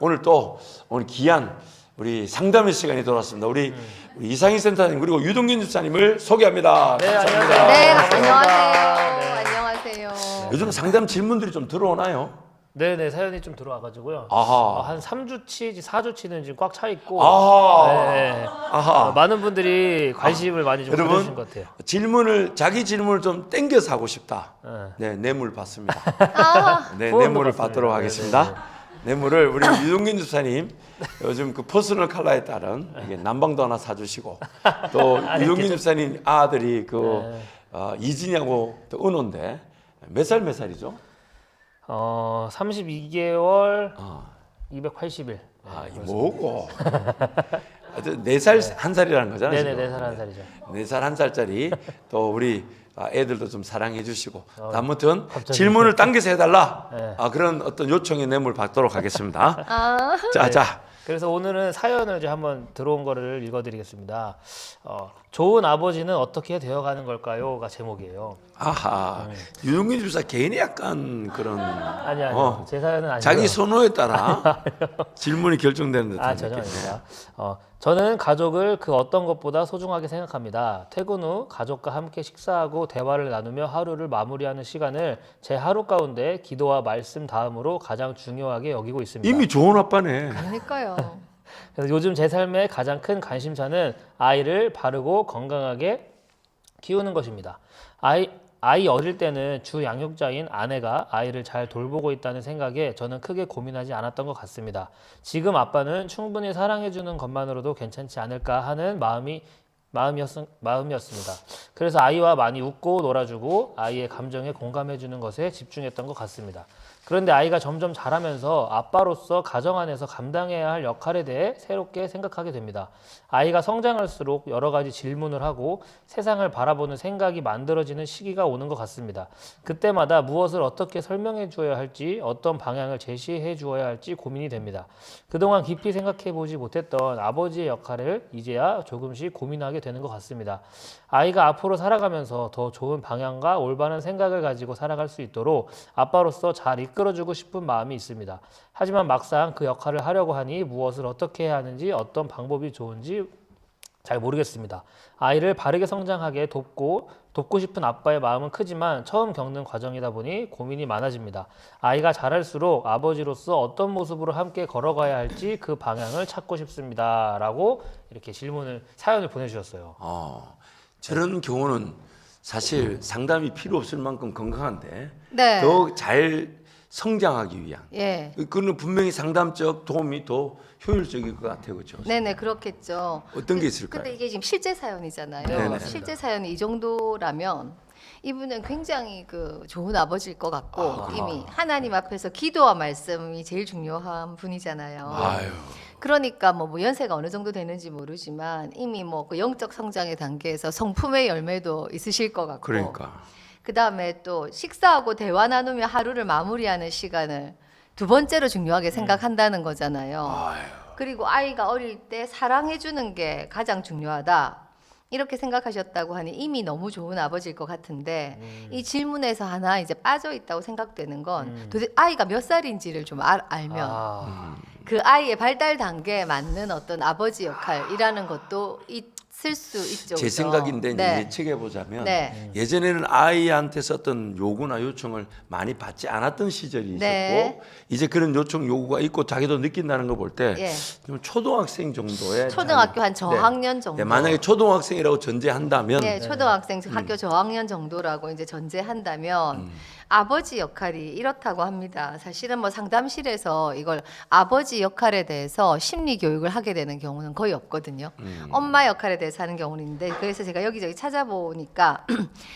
오늘 귀한 우리 상담의 시간이 돌아왔습니다. 우리 이상희 센터장님 그리고 유동균 집사님을 소개합니다. 네, 감사합니다. 안녕하세요. 네, 안녕하세요. 네. 안녕하세요. 요즘 상담 질문들이 좀 들어오나요? 네네, 사연이 좀 들어와가지고요. 아하. 한 3주치, 4주치는 지금 꽉 차 있고. 아하. 네. 아하. 많은 분들이 관심을 많이 좀 여러분, 가져주신 것 같아요. 자기 질문을 좀 땡겨서 하고 싶다. 네. 네, 뇌물 받습니다. 아, 네, 후원도 뇌물을 받습니다. 받도록 네, 하겠습니다. 네, 네. 뇌물을 우리 유동균 집사님 요즘 그 퍼스널 컬러에 따른 이게 난방도 하나 사주시고 또 유동균 집사님 아들이 이진이하고 또 은호인데 몇 살이죠? 32개월, 아, 280일. 이 뭐고? 4살 1살이라는 거잖아요. 네네, 지금. 4살 1살이죠. 4살 1살짜리 또 우리 애들도 좀 사랑해 주시고 아무튼 갑자기. 질문을 당겨서 해달라. 네. 그런 어떤 요청의 뇌물 받도록 하겠습니다. 아, 자. 그래서 오늘은 사연을 이제 한번 들어온 거를 읽어드리겠습니다. 좋은 아버지는 어떻게 되어가는 걸까요?가 제목이에요. 아하, 유동균 집사 개인의 약간 그런 아니요. 제 사연은 아니고요. 자기 선호에 따라 질문이 결정되는 듯한 전혀 느낌. 아닙니다. 저는 가족을 그 어떤 것보다 소중하게 생각합니다. 퇴근 후 가족과 함께 식사하고 대화를 나누며 하루를 마무리하는 시간을 제 하루 가운데 기도와 말씀 다음으로 가장 중요하게 여기고 있습니다. 이미 좋은 아빠네. 그러니까요. 그래서 요즘 제 삶의 가장 큰 관심사는 아이를 바르고 건강하게 키우는 것입니다. 아이 어릴 때는 주 양육자인 아내가 아이를 잘 돌보고 있다는 생각에 저는 크게 고민하지 않았던 것 같습니다. 지금 아빠는 충분히 사랑해주는 것만으로도 괜찮지 않을까 하는 마음이었습니다. 그래서 아이와 많이 웃고 놀아주고 아이의 감정에 공감해주는 것에 집중했던 것 같습니다. 그런데 아이가 점점 자라면서 아빠로서 가정 안에서 감당해야 할 역할에 대해 새롭게 생각하게 됩니다. 아이가 성장할수록 여러 가지 질문을 하고 세상을 바라보는 생각이 만들어지는 시기가 오는 것 같습니다. 그때마다 무엇을 어떻게 설명해 주어야 할지 어떤 방향을 제시해 주어야 할지 고민이 됩니다. 그동안 깊이 생각해 보지 못했던 아버지의 역할을 이제야 조금씩 고민하게 되는 것 같습니다. 아이가 앞으로 살아가면서 더 좋은 방향과 올바른 생각을 가지고 살아갈 수 있도록 아빠로서 잘 이끌어주고 싶은 마음이 있습니다. 하지만 막상 그 역할을 하려고 하니 무엇을 어떻게 해야 하는지 어떤 방법이 좋은지 잘 모르겠습니다. 아이를 바르게 성장하게 돕고 싶은 아빠의 마음은 크지만 처음 겪는 과정이다 보니 고민이 많아집니다. 아이가 자랄수록 아버지로서 어떤 모습으로 함께 걸어가야 할지 그 방향을 찾고 싶습니다. 라고 이렇게 사연을 보내주셨어요. 저런 경우는 사실 상담이 필요 없을 만큼 건강한데 네. 더 잘 성장하기 위한 예. 그는 분명히 상담적 도움이 더 효율적일 것 같아요, 그렇죠? 네네, 그렇겠죠. 어떤 게 있을까요? 근데 이게 지금 실제 사연이잖아요. 네네. 실제 사연이 이 정도라면 이분은 굉장히 좋은 아버지일 것 같고 이미 하나님 앞에서 기도와 말씀이 제일 중요한 분이잖아요. 아유, 그러니까 뭐 연세가 어느 정도 되는지 모르지만 이미 그 영적 성장의 단계에서 성품의 열매도 있으실 것 같고 그러니까 그다음에 또 식사하고 대화 나누며 하루를 마무리하는 시간을 두 번째로 중요하게 생각한다는 거잖아요. 아유. 그리고 아이가 어릴 때 사랑해 주는 게 가장 중요하다. 이렇게 생각하셨다고 하니 이미 너무 좋은 아버지일 것 같은데 이 질문에서 하나 이제 빠져 있다고 생각되는 건 도대체 아이가 몇 살인지를 좀 알면 그 아이의 발달 단계에 맞는 어떤 아버지 역할이라는 것도 있을 수 있죠. 제 그죠? 생각인데 이제 네. 예측해 보자면 네. 예전에는 아이한테서 어떤 요구나 요청을 많이 받지 않았던 시절이 있었고 네. 이제 그런 요청 요구가 있고 자기도 느낀다는 거 볼 때 예. 좀 초등학생 정도의 초등학교 한 저학년 정도. 네, 만약에 초등학생이라고 전제한다면 네, 초등학생 학교 저학년 정도라고 이제 전제한다면 아버지 역할이 이렇다고 합니다. 사실은 뭐 상담실에서 이걸 아버지 역할에 대해서 심리 교육을 하게 되는 경우는 거의 없거든요. 엄마 역할에 대해서 하는 경우는 있는데 그래서 제가 여기저기 찾아보니까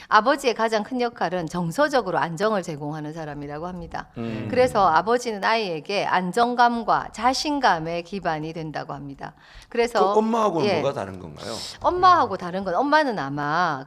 아버지의 가장 큰 역할은 정서적으로 안정을 제공하는 사람이라고 합니다. 그래서 아버지는 아이에게 안정감과 자신감의 기반이 된다고 합니다. 그래서 그 엄마하고는 예. 뭐가 다른 건가요? 엄마하고 다른 건 엄마는 아마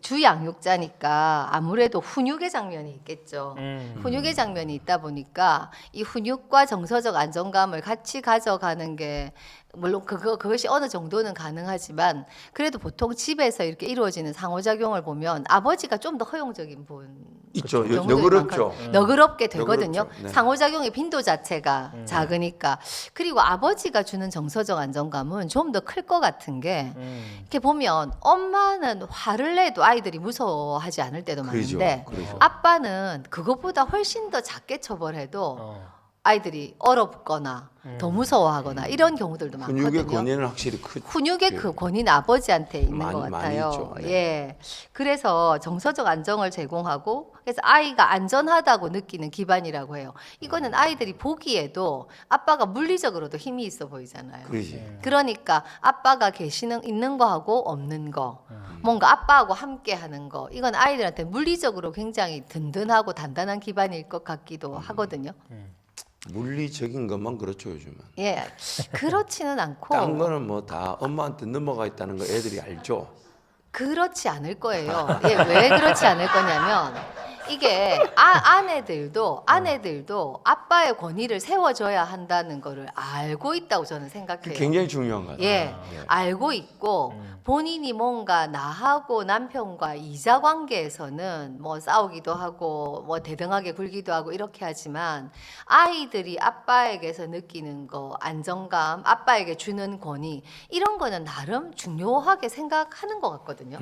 주 양육자니까 아무래도 훈육의 장면이 있겠죠. 훈육의 장면이 있다 보니까 이 훈육과 정서적 안정감을 같이 가져가는 게 물론 그것이 어느 정도는 가능하지만 그래도 보통 집에서 이렇게 이루어지는 상호작용을 보면 아버지가 좀 더 허용적인 분 있죠. 경우들이 너그럽죠. 너그럽게 되거든요. 너그럽죠. 네. 상호작용의 빈도 자체가 작으니까. 그리고 아버지가 주는 정서적 안정감은 좀 더 클 것 같은 게 이렇게 보면 엄마는 화를 내도 아이들이 무서워하지 않을 때도 그러죠. 많은데 그러죠. 아빠는 그것보다 훨씬 더 작게 처벌해도 아이들이 어렵거나 더 무서워하거나 이런 경우들도 근육의 많거든요. 권위는 확실히 크. 훈육의 그 권위는 아버지한테 있는 많이- 것 많이 같아요. 있죠. 네. 예. 그래서 정서적 안정을 제공하고 그래서 아이가 안전하다고 느끼는 기반이라고 해요. 이거는 아이들이 보기에도 아빠가 물리적으로도 힘이 있어 보이잖아요. 그러지. 그러니까 아빠가 있는 거하고 없는 거, 뭔가 아빠하고 함께 하는 거, 이건 아이들한테 물리적으로 굉장히 든든하고 단단한 기반일 것 같기도 하거든요. 물리적인 것만 그렇죠 요즘은. 예, 그렇지는 않고 딴 거는 뭐 다 엄마한테 넘어가 있다는 거 애들이 알죠. 그렇지 않을 거예요. 예, 왜 그렇지 않을 거냐면 이게 아내들도 아빠의 권위를 세워줘야 한다는 거를 알고 있다고 저는 그게 생각해요. 굉장히 중요한 거예요. 예, 알고 있고 본인이 뭔가 나하고 남편과 이자 관계에서는 뭐 싸우기도 하고 뭐 대등하게 굴기도 하고 이렇게 하지만 아이들이 아빠에게서 느끼는 거 안정감, 아빠에게 주는 권위 이런 거는 나름 중요하게 생각하는 것 같거든요.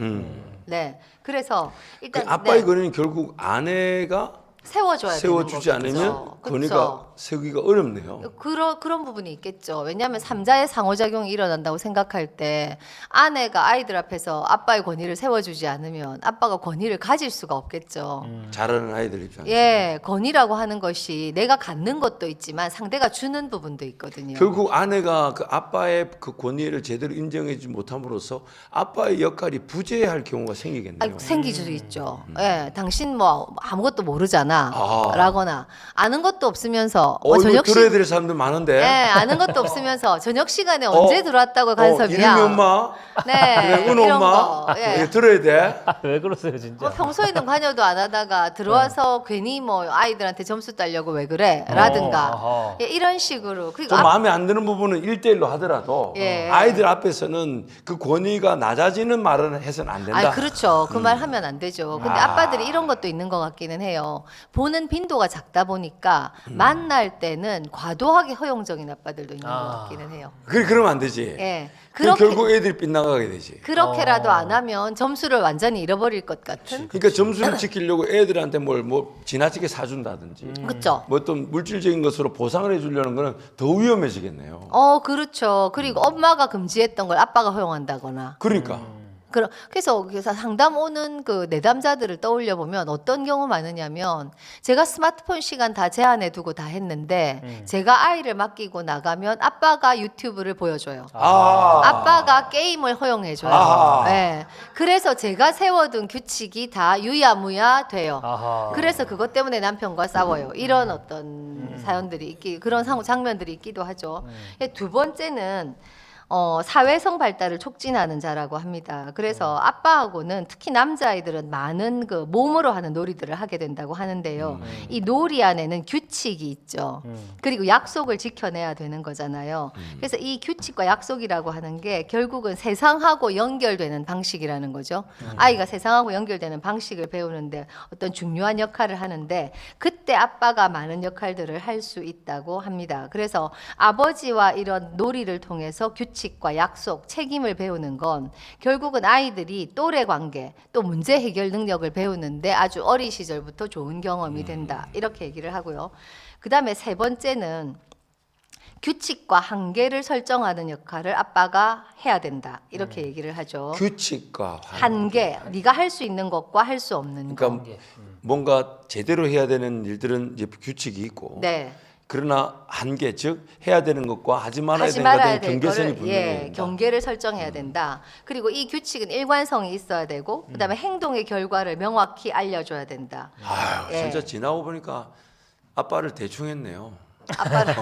네, 그래서 그 일단 아빠의 네, 권위는 결국 아내가 세워줘야 세워주지 되는 거겠죠. 않으면 그쵸? 권위가 세우기가 어렵네요. 그런 부분이 있겠죠. 왜냐하면 삼자의 상호작용이 일어난다고 생각할 때 아내가 아이들 앞에서 아빠의 권위를 세워주지 않으면 아빠가 권위를 가질 수가 없겠죠. 잘하는 아이들 입장에서. 예, 권위라고 하는 것이 내가 갖는 것도 있지만 상대가 주는 부분도 있거든요. 결국 아내가 그 아빠의 그 권위를 제대로 인정하지 못함으로써 아빠의 역할이 부재할 경우가 생기겠네요. 생길 수도 있죠. 예, 당신 뭐 아무것도 모르잖아. 아. 라거나 아는 것도 없으면서 이거 저녁 들어야 될 사람들 많은데. 예, 아는 것도 없으면서 저녁 시간에 언제 들어왔다고 간섭이야. 이름이 엄마. 네, 그래, 은 이런 엄마. 거. 예. 이거 들어야 돼. 왜 그러세요 진짜? 뭐 평소에는 관여도 안 하다가 들어와서 괜히 뭐 아이들한테 점수 따려고 왜 그래? 라든가 아하. 예, 이런 식으로 그리고 좀 마음에 안 드는 부분은 1대1로 하더라도 예. 아이들 앞에서는 그 권위가 낮아지는 말은 해서는 안 된다. 그렇죠. 그 말 하면 안 되죠. 근데 아빠들이 이런 것도 있는 것 같기는 해요. 보는 빈도가 작다 보니까 만날 때는 과도하게 허용적인 아빠들도 있는 것 같기는 해요. 그러면 안 되지. 예. 그럼 그렇게 결국 애들이 빗나가게 되지. 그렇게라도 안 하면 점수를 완전히 잃어버릴 것 같은. 그러니까 점수를 지키려고 애들한테 뭐 지나치게 사준다든지 그렇죠. 뭐 어떤 물질적인 것으로 보상을 해주려는 거는 더 위험해지겠네요. 그렇죠. 그리고 엄마가 금지했던 걸 아빠가 허용한다거나. 그러니까 그래서 상담 오는 그 내담자들을 떠올려 보면 어떤 경우 많으냐면 제가 스마트폰 시간 다 제한해 두고 다 했는데 제가 아이를 맡기고 나가면 아빠가 유튜브를 보여줘요. 아빠가 게임을 허용해줘요. 아하. 네. 그래서 제가 세워둔 규칙이 다 유야무야 돼요. 아하. 그래서 그것 때문에 남편과 싸워요. 이런 어떤 사연들이 그런 장면들이 있기도 하죠. 두 번째는 사회성 발달을 촉진하는 자라고 합니다. 그래서 아빠하고는 특히 남자아이들은 많은 그 몸으로 하는 놀이들을 하게 된다고 하는데요. 이 놀이 안에는 규칙이 있죠. 그리고 약속을 지켜내야 되는 거잖아요. 그래서 이 규칙과 약속이라고 하는 게 결국은 세상하고 연결되는 방식이라는 거죠. 아이가 세상하고 연결되는 방식을 배우는데 어떤 중요한 역할을 하는데 그때 아빠가 많은 역할들을 할 수 있다고 합니다. 그래서 아버지와 이런 놀이를 통해서 규칙과 약속, 책임을 배우는 건 결국은 아이들이 또래 관계, 또 문제 해결 능력을 배우는데 아주 어린 시절부터 좋은 경험이 된다. 이렇게 얘기를 하고요. 그다음에 세 번째는 규칙과 한계를 설정하는 역할을 아빠가 해야 된다. 이렇게 얘기를 하죠. 규칙과 한계, 네가 할 수 있는 것과 할 수 없는 것. 그러니까 뭔가 제대로 해야 되는 일들은 이제 규칙이 있고 네. 그러나 한계 즉 해야 되는 것과 하지 말아야 하지 되는 말아야 것에 될 경계선이 거를 분명해야 된다. 경계를 설정해야 된다. 그리고 이 규칙은 일관성이 있어야 되고 그다음에 행동의 결과를 명확히 알려줘야 된다. 아유, 예. 진짜 지나고 보니까 아빠를 대충 했네요. 아빠를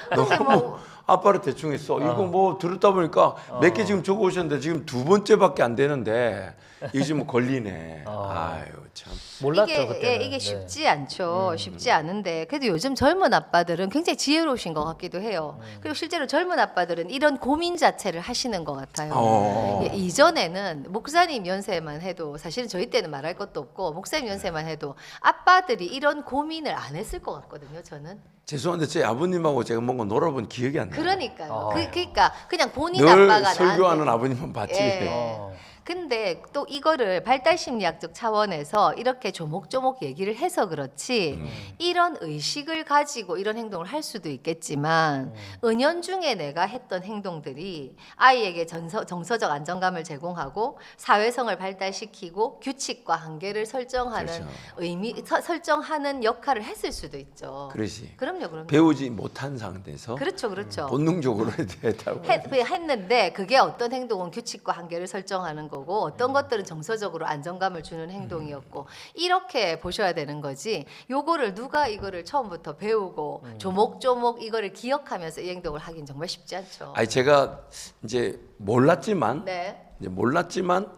근데 뭐 아빠를 대충 했어. 이거 뭐 들었다 보니까 몇 개 지금 적어 오셨는데 지금 두 번째밖에 안 되는데 이거 지금 걸리네. 아유 참. 몰랐죠, 이게, 그때는. 이게 네. 쉽지 않죠. 쉽지 않은데 그래도 요즘 젊은 아빠들은 굉장히 지혜로우신 것 같기도 해요. 그리고 실제로 젊은 아빠들은 이런 고민 자체를 하시는 것 같아요. 예, 이전에는 목사님 연세만 해도 사실은 저희 때는 말할 것도 없고 목사님 연세만 해도 아빠들이 이런 고민을 안 했을 것 같거든요. 저는. 죄송한데 제 아버님하고 제가 뭔가 놀아본 기억이 안 나요. 그러니까요. 그러니까 그냥 본인 늘 아빠가 설교하는 나한테. 아버님만 봤지. 예. 근데 또 이거를 발달 심리학적 차원에서 이렇게 조목조목 얘기를 해서 그렇지 이런 의식을 가지고 이런 행동을 할 수도 있겠지만 은연중에 내가 했던 행동들이 아이에게 정서적 안정감을 제공하고 사회성을 발달시키고 규칙과 한계를 설정하는 그렇죠. 설정하는 역할을 했을 수도 있죠. 그렇지. 그럼요. 배우지 못한 상태에서 그렇죠. 본능적으로 했다고. 했는데 그게 어떤 행동은 규칙과 한계를 설정하는 거고 어떤 것들은 정서적으로 안정감을 주는 행동이었고 이렇게 보셔야 되는 거지. 요거를 누가 이거를 처음부터 배우고 조목조목 이거를 기억하면서 이 행동을 하긴 정말 쉽지 않죠. 아니 제가 이제 몰랐지만 네. 이제 몰랐지만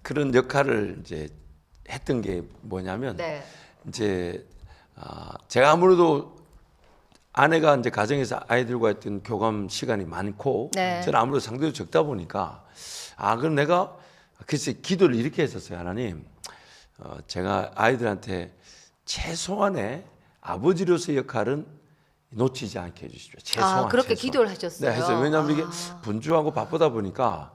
그런 역할을 이제 했던 게 뭐냐면 네. 이제 제가 아무래도 아내가 이제 가정에서 아이들과 했던 교감 시간이 많고 네. 저는 아무래도 상대적으로 적다 보니까 그럼 내가 글쎄 기도를 이렇게 했었어요. 하나님, 제가 아이들한테 최소한의 아버지로서의 역할은 놓치지 않게 해주십시오. 최소한. 그렇게 기도를 하셨어요. 네, 했어요. 왜냐하면 이게 분주하고 바쁘다 보니까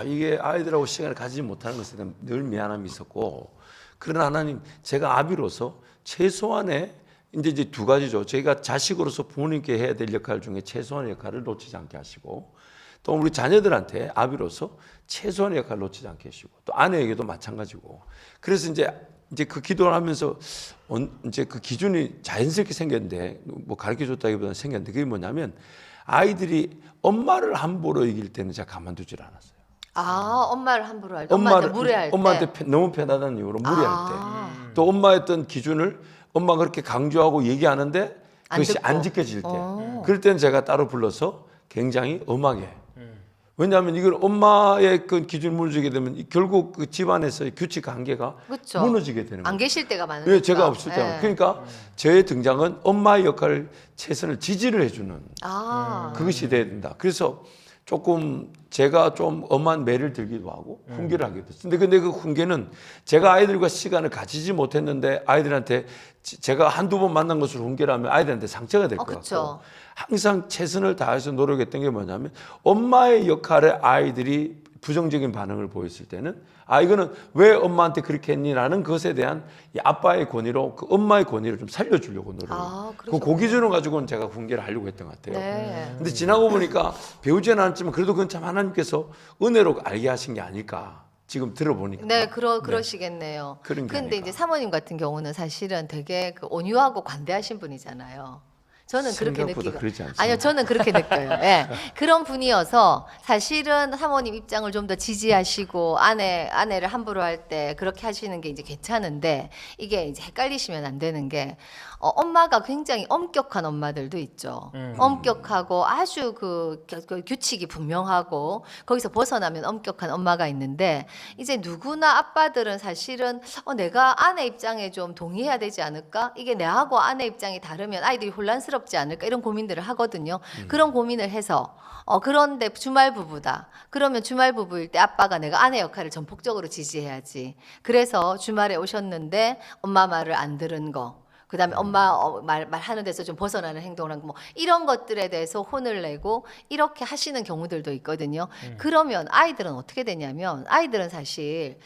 이게 아이들하고 시간을 가지지 못하는 것에 대한 늘 미안함이 있었고, 그러나 하나님, 제가 아비로서 최소한의 이제 두 가지죠. 저희가 자식으로서 부모님께 해야 될 역할 중에 최소한의 역할을 놓치지 않게 하시고, 또 우리 자녀들한테 아비로서 최소한의 역할을 놓치지 않게 하시고, 또 아내에게도 마찬가지고. 그래서 이제 그 기도를 하면서 이제 그 기준이 자연스럽게 생겼는데, 뭐 가르쳐 줬다기보다는 생겼는데, 그게 뭐냐면 아이들이 엄마를 함부로 이길 때는 제가 가만두질 않았어요. 엄마를 함부로 할 때, 엄마한테 무례할 때, 엄마한테 너무 편하다는 이유로 무례할 때, 또 엄마의 어떤 기준을 엄마가 그렇게 강조하고 얘기하는데 그것이 안 지켜질 때, 그럴 때는 제가 따로 불러서 굉장히 엄하게. 왜냐하면 이걸 엄마의 그 기준을 무너지게 되면 결국 그 집안에서의 규칙 관계가 그렇죠. 무너지게 되는 거예요. 안 계실 때가 많으니까. 왜 제가 없을 때. 그러니까 저의 등장은 엄마의 역할을 최선을 지지를 해주는 그것이 돼야 된다. 그래서 조금 제가 좀 엄한 매를 들기도 하고 훈계를 하게 됐어요. 근데 그 훈계는 제가 아이들과 시간을 가지지 못했는데 아이들한테 제가 한두 번 만난 것으로 훈계를 하면 아이들한테 상처가 될 것 같고, 항상 최선을 다해서 노력했던 게 뭐냐면 엄마의 역할에 아이들이 부정적인 반응을 보였을 때는 이거는 왜 엄마한테 그렇게 했니라는 것에 대한 이 아빠의 권위로 그 엄마의 권위를 좀 살려주려고 노력을. 그 기준을 가지고는 제가 훈계를 하려고 했던 것 같아요. 네. 근데 지나고 보니까 배우지는 않았지만 그래도 그건 참 하나님께서 은혜로 알게 하신 게 아닐까. 지금 들어보니까. 네, 그러시겠네요. 그런 게 근데 아닐까. 이제 사모님 같은 경우는 사실은 되게 그 온유하고 관대하신 분이잖아요. 저는 그렇게 생각보다 느끼고 그렇지 않습니다. 아니요, 저는 그렇게 느껴요. 예. 그런 분이어서 사실은 사모님 입장을 좀 더 지지하시고 아내를 함부로 할 때 그렇게 하시는 게 이제 괜찮은데 이게 이제 헷갈리시면 안 되는 게 엄마가 굉장히 엄격한 엄마들도 있죠. 엄격하고 아주 그 규칙이 분명하고 거기서 벗어나면 엄격한 엄마가 있는데 이제 누구나 아빠들은 사실은 내가 아내 입장에 좀 동의해야 되지 않을까? 이게 내하고 아내 입장이 다르면 아이들이 혼란스럽지 않을까? 이런 고민들을 하거든요. 그런 고민을 해서 그런데 주말 부부다. 그러면 주말 부부일 때 아빠가 내가 아내 역할을 전폭적으로 지지해야지. 그래서 주말에 오셨는데 엄마 말을 안 들은 거. 그다음에 엄마 말하는 데서 좀 벗어나는 행동을 한 거, 뭐 이런 것들에 대해서 혼을 내고 이렇게 하시는 경우들도 있거든요. 그러면 아이들은 어떻게 되냐면 아이들은 사실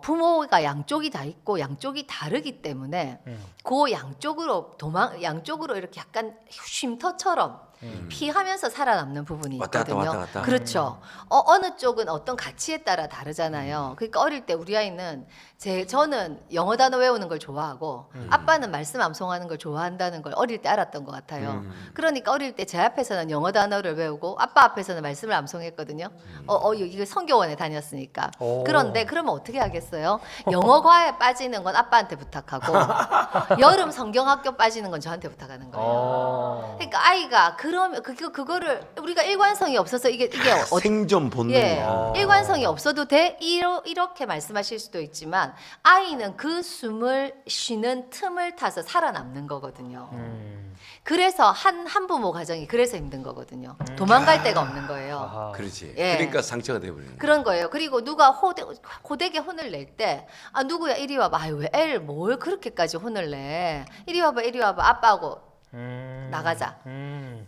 부모가 양쪽이 다 있고 양쪽이 다르기 때문에 그 양쪽으로 이렇게 약간 쉼터처럼 피하면서 살아남는 부분이 있거든요. 왔다 갔다. 그렇죠. 어느 쪽은 어떤 가치에 따라 다르잖아요. 그러니까 어릴 때 우리 아이는 저는 영어 단어 외우는 걸 좋아하고 아빠는 말씀 암송하는 걸 좋아한다는 걸 어릴 때 알았던 것 같아요. 그러니까 어릴 때 제 앞에서는 영어 단어를 외우고 아빠 앞에서는 말씀을 암송했거든요. 이거 성교원에 다녔으니까. 그런데 그러면 어떻게 하겠어요? 영어과에 빠지는 건 아빠한테 부탁하고 여름 성경학교 빠지는 건 저한테 부탁하는 거예요. 그러니까 아이가 그러면 그거를 우리가 일관성이 없어서 이게 생존 본능이야. 일관성이 없어도 돼 이렇게 말씀하실 수도 있지만 아이는 그 숨을 쉬는 틈을 타서 살아남는 거거든요. 그래서 한 부모 가정이 그래서 힘든 거거든요. 도망갈 데가 없는 거예요. 아하. 그렇지. 예. 그러니까 상처가 돼버리는 거야. 그런 거예요. 그리고 누가 호되게 혼을 낼 때, 아, 누구야, 이리 와봐. 아유, 왜 애를 뭘 그렇게까지 혼을 내. 이리 와봐, 이리 와봐. 아빠하고 나가자.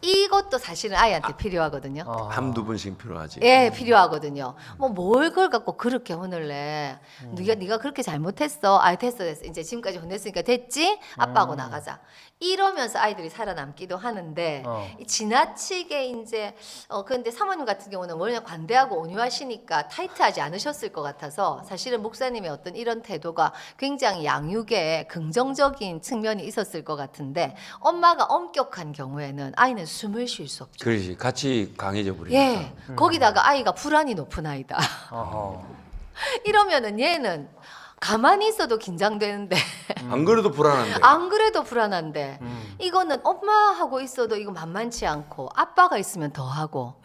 이것도 사실은 아이한테 필요하거든요. 한두 번씩 필요하지. 예, 필요하거든요. 뭐 뭘 그걸 갖고 그렇게 혼을 내. 네가 그렇게 잘못했어. 아, 됐어. 이제 지금까지 혼냈으니까 됐지? 아빠하고 나가자. 이러면서 아이들이 살아남기도 하는데 이 지나치게 이제 근데 사모님 같은 경우는 워낙 관대하고 온유하시니까 타이트하지 않으셨을 것 같아서 사실은 목사님의 어떤 이런 태도가 굉장히 양육에 긍정적인 측면이 있었을 것 같은데 엄마가 엄격한 경우에는 아이는 숨을 쉴 수 없죠. 그렇지. 같이 강해져 버리니까. 예, 거기다가 아이가 불안이 높은 아이다. 아하. 이러면은 얘는 가만히 있어도 긴장되는데 안 그래도 불안한데. 안 그래도 불안한데 이거는 엄마하고 있어도 이거 만만치 않고 아빠가 있으면 더 하고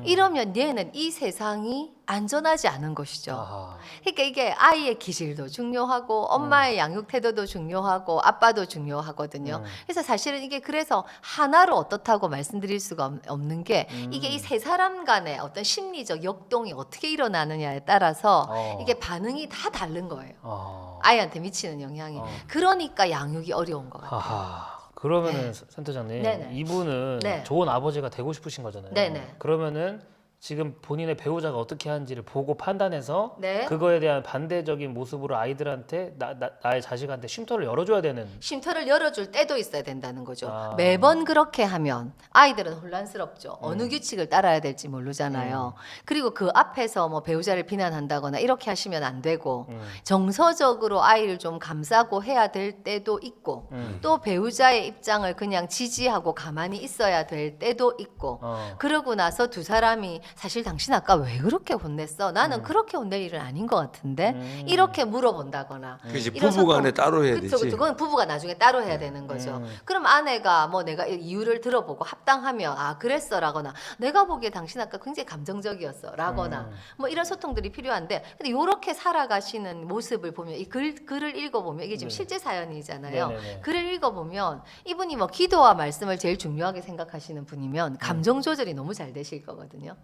이러면 얘는 이 세상이 안전하지 않은 것이죠. 아하. 그러니까 이게 아이의 기질도 중요하고 엄마의 양육 태도도 중요하고 아빠도 중요하거든요. 그래서 사실은 이게 그래서 하나로 어떻다고 말씀드릴 수가 없는 게 이게 이 세 사람 간의 어떤 심리적 역동이 어떻게 일어나느냐에 따라서 이게 반응이 다 다른 거예요. 아이한테 미치는 영향이. 그러니까 양육이 어려운 것 같아요. 아하. 그러면은 센터장님 네네. 이분은 네. 좋은 아버지가 되고 싶으신 거잖아요. 네네. 그러면은 지금 본인의 배우자가 어떻게 하는지를 보고 판단해서 네. 그거에 대한 반대적인 모습으로 아이들한테 나의 자식한테 쉼터를 열어줘야 되는. 쉼터를 열어줄 때도 있어야 된다는 거죠. 아. 매번 그렇게 하면 아이들은 혼란스럽죠. 어느 규칙을 따라야 될지 모르잖아요. 그리고 그 앞에서 뭐 배우자를 비난한다거나 이렇게 하시면 안 되고 정서적으로 아이를 좀 감싸고 해야 될 때도 있고 또 배우자의 입장을 그냥 지지하고 가만히 있어야 될 때도 있고 그러고 나서 두 사람이 사실 당신 아까 왜 그렇게 혼냈어? 나는 그렇게 혼낼 일은 아닌 것 같은데 이렇게 물어본다거나 그렇지. 이런 부부간에 소통. 따로 해야 그쵸, 되지. 그건 부부가 나중에 따로 해야 되는 거죠. 그럼 아내가 뭐 내가 이유를 들어보고 합당하면 아 그랬어라거나 내가 보기에 당신 아까 굉장히 감정적이었어라거나 뭐 이런 소통들이 필요한데 근데 이렇게 살아가시는 모습을 보면 이 글을 읽어보면 이게 지금 실제 사연이잖아요. 네네네. 글을 읽어보면 이분이 뭐 기도와 말씀을 제일 중요하게 생각하시는 분이면 감정 조절이 너무 잘 되실 거거든요.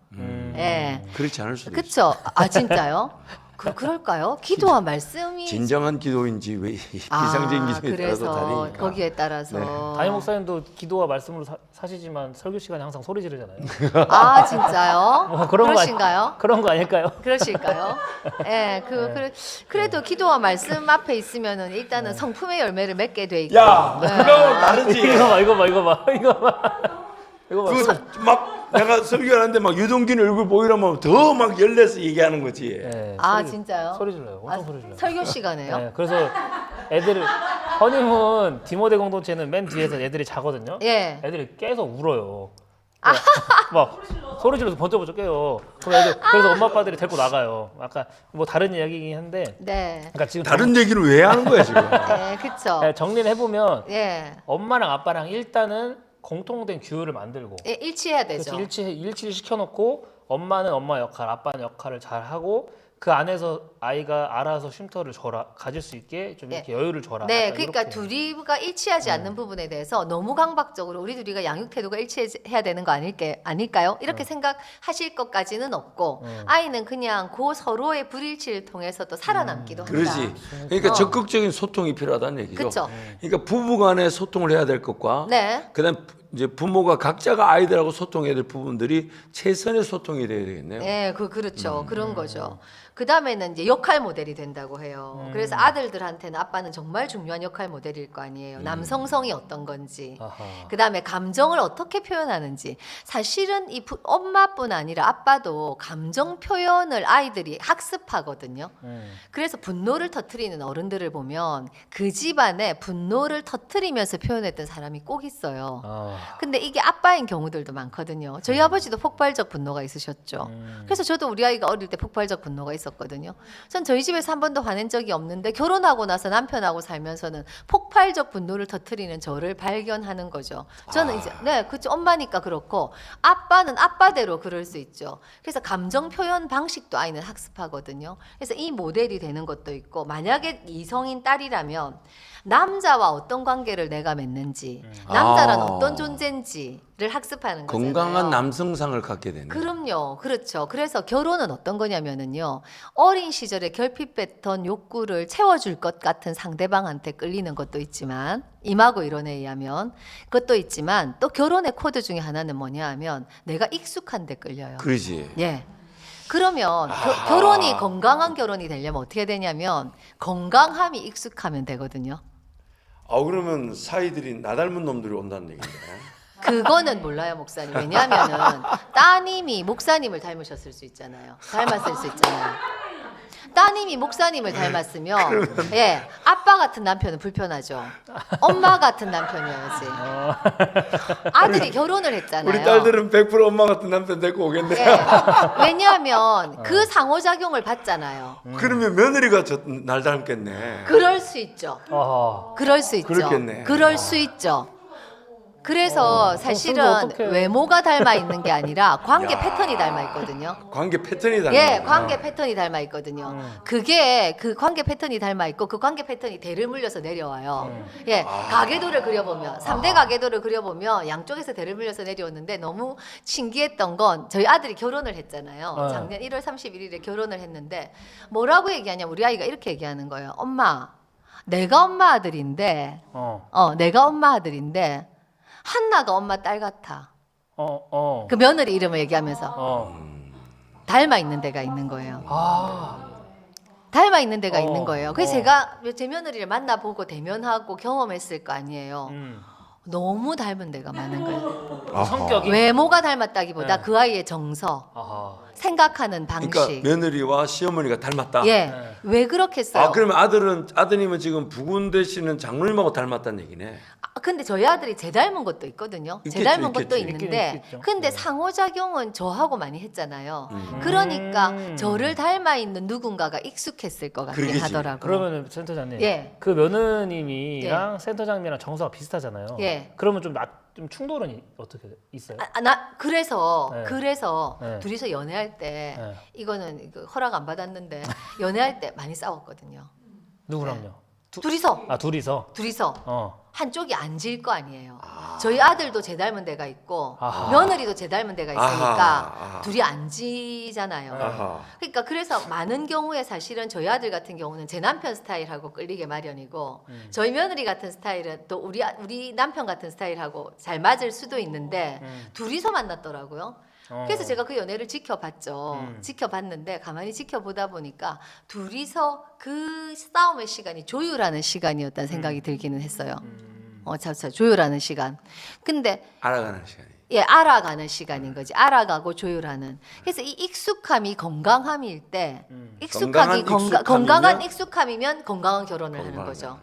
예. 그렇지 않을 수도 있어. 그쵸? 아 진짜요? 그럴까요? 기도와 말씀이 진정한 기도인지 왜 비상적인 기도에 따라서 그래서 다르니까. 거기에 따라서 담임 목사님도 기도와 말씀으로 사시지만 설교 시간에 항상 소리 지르잖아요. 아 진짜요? 뭐 그런 거 그러신가요? 그런 거 아닐까요? 그러실까요? 예, 그래도 기도와 말씀 앞에 있으면은 일단은 성품의 열매를 맺게 돼 있고. 야, 예. 그거하고 다르지. 이거 봐. 이거 봐. 그막 내가 설교하는데 막 유동균 얼굴 보이려면 더 막 열내서 얘기하는 거지. 네, 아 진짜요? 소리 질러요. 엄청 소리 질러요. 설교 시간에요? 네, 그래서 애들을 허니문 디모데 공동체는 맨 뒤에서 애들이 자거든요. 예. 애들이 깨서 울어요. 막 소리 질러서 번쩍번쩍 깨요. 그럼 애들 그래서 엄마 아빠들이 데리고 나가요. 아까 뭐 다른 이야기긴 한데, 네. 그러니까 지금 다른 얘기를 왜 하는 거야 지금? 예, 그쵸. 정리를 해보면 예. 엄마랑 아빠랑 일단은 공통된 규율을 만들고 예, 일치해야 되죠. 그렇지, 일치를 시켜놓고 엄마는 엄마 역할, 아빠는 역할을 잘 하고 그 안에서 아이가 알아서 쉼터를 가질 수 있게 좀 이렇게 여유를 줘라. 네, 약간 그러니까 이렇게. 둘이가 일치하지 않는 부분에 대해서 너무 강박적으로 우리 둘이가 양육 태도가 일치해야 되는 거 아닐까요? 이렇게 생각하실 것까지는 없고 아이는 그냥 그 서로의 불일치를 통해서 또 살아남기도 한다. 그러지. 그러니까 적극적인 소통이 필요하다는 얘기죠. 그쵸. 그러니까 부부간에 소통을 해야 될 것과 네. 그다음 이제 부모가 각자가 아이들하고 소통해야 될 부분들이 최선의 소통이 돼야 되겠네요. 네, 그렇죠. 그런 거죠. 그 다음에는 이제 역할 모델이 된다고 해요. 그래서 아들들한테는 아빠는 정말 중요한 역할 모델일 거 아니에요. 남성성이 어떤 건지. 아하. 그 다음에 감정을 어떻게 표현하는지. 사실은 이 엄마뿐 아니라 아빠도 감정 표현을 아이들이 학습하거든요. 그래서 분노를 터뜨리는 어른들을 보면 그 집안에 분노를 터뜨리면서 표현했던 사람이 꼭 있어요. 근데 이게 아빠인 경우들도 많거든요. 저희 아버지도 폭발적 분노가 있으셨죠. 그래서 저도 우리 아이가 어릴 때 폭발적 분노가 있었거든요. 전 저희 집에서 한 번도 화낸 적이 없는데 결혼하고 나서 남편하고 살면서는 폭발적 분노를 터뜨리는 저를 발견하는 거죠. 저는 이제 네, 그렇죠. 엄마니까 그렇고 아빠는 아빠대로 그럴 수 있죠. 그래서 감정 표현 방식도 아이는 학습하거든요. 그래서 이 모델이 되는 것도 있고 만약에 이성인 딸이라면 남자와 어떤 관계를 내가 맺는지 남자란 어떤 존재인지를 학습하는 거잖아요. 건강한 남성상을 갖게 되는. 그럼요. 그렇죠. 그래서 결혼은 어떤 거냐면은요. 어린 시절에 결핍했던 욕구를 채워줄 것 같은 상대방한테 끌리는 것도 있지만 임하고 이론에 의하면 그것도 있지만 또 결혼의 코드 중에 하나는 뭐냐 하면 내가 익숙한 데 끌려요. 그러지. 예. 그러면 결혼이 건강한 결혼이 되려면 어떻게 되냐면 건강함이 익숙하면 되거든요. 그러면 사이들이 나 닮은 놈들이 온다는 얘기인데. 그거는 몰라요, 목사님. 왜냐하면은 따님이 목사님을 닮으셨을 수 있잖아요. 닮았을 수 있잖아요. 따님이 목사님을 닮았으면 예, 아빠 같은 남편은 불편하죠. 엄마 같은 남편이어야지. 아들이 결혼을 했잖아요. 우리 딸들은 100% 엄마 같은 남편 데리고 오겠네. 예. 왜냐하면 그 상호작용을 받잖아요. 그러면 며느리가 날 닮겠네. 그럴 수 있죠. 아하. 그럴 수 있죠. 그렇겠네. 그럴 수 있죠. 그래서 사실은 어떡해. 외모가 닮아 있는 게 아니라 관계 패턴이 닮아 있거든요. 관계 패턴이 닮아. 예, 관계 패턴이 닮아 있거든요. 그게 그 관계 패턴이 닮아 있고 그 관계 패턴이 대를 물려서 내려와요. 예, 가계도를 그려보면 3대 가계도를 그려보면 양쪽에서 대를 물려서 내려오는데 너무 신기했던 건 저희 아들이 결혼을 했잖아요. 작년 1월 31일에 결혼을 했는데 뭐라고 얘기하냐면 우리 아이가 이렇게 얘기하는 거예요. 엄마, 내가 엄마 아들인데, 내가 엄마 아들인데 한나가 엄마 딸 같아. 그 며느리 이름을 얘기하면서 닮아 있는 데가 있는 거예요. 닮아 있는 데가 있는 거예요. 그래서 제가 제 며느리를 만나보고 대면하고 경험했을 거 아니에요. 너무 닮은 데가 많은 거예요. 성격이. 외모가 닮았다기보다 네. 그 아이의 정서, 아하. 생각하는 방식. 그러니까 며느리와 시어머니가 닮았다. 예, 네. 왜 그렇겠어요? 그러면 아드님은 지금 부군 되시는 장로님하고 닮았다는 얘기네. 근데 저희 아들이 제 닮은 것도 있거든요. 제 있겠죠, 닮은 것도 있겠지. 있는데, 있겠죠. 근데 상호작용은 저하고 많이 했잖아요. 그러니까 저를 닮아 있는 누군가가 익숙했을 것 같긴 그러겠지. 하더라고요. 그러면은 센터장님, 예. 그 며느님이랑 센터장님이랑 정서가 비슷하잖아요. 예. 그러면 좀 충돌은 어떻게 있어요? 그래서 네. 네. 둘이서 연애할 때 네. 이거는 허락 안 받았는데 연애할 때 많이 싸웠거든요. 누구랑요? 둘이서 둘이서. 한쪽이 앉을 거 아니에요. 저희 아들도 제 닮은 데가 있고 아하. 며느리도 제 닮은 데가 있으니까 아하. 둘이 앉지잖아요. 아하. 그러니까 그래서 많은 경우에 사실은 저희 아들 같은 경우는 제 남편 스타일하고 끌리게 마련이고 저희 며느리 같은 스타일은 또 우리 남편 같은 스타일하고 잘 맞을 수도 있는데 둘이서 만났더라고요. 그래서 제가 그 연애를 지켜봤죠. 지켜봤는데 가만히 지켜보다 보니까 둘이서 그 싸움의 시간이 조율하는 시간이었다는 생각이 들기는 했어요. 조율하는 시간. 근데 알아가는 시간이. 예, 알아가는 시간인 거지. 알아가고 조율하는. 그래서 이 익숙함이 건강함일 때, 건강한 익숙함이면 건강한 결혼을 하는 거죠.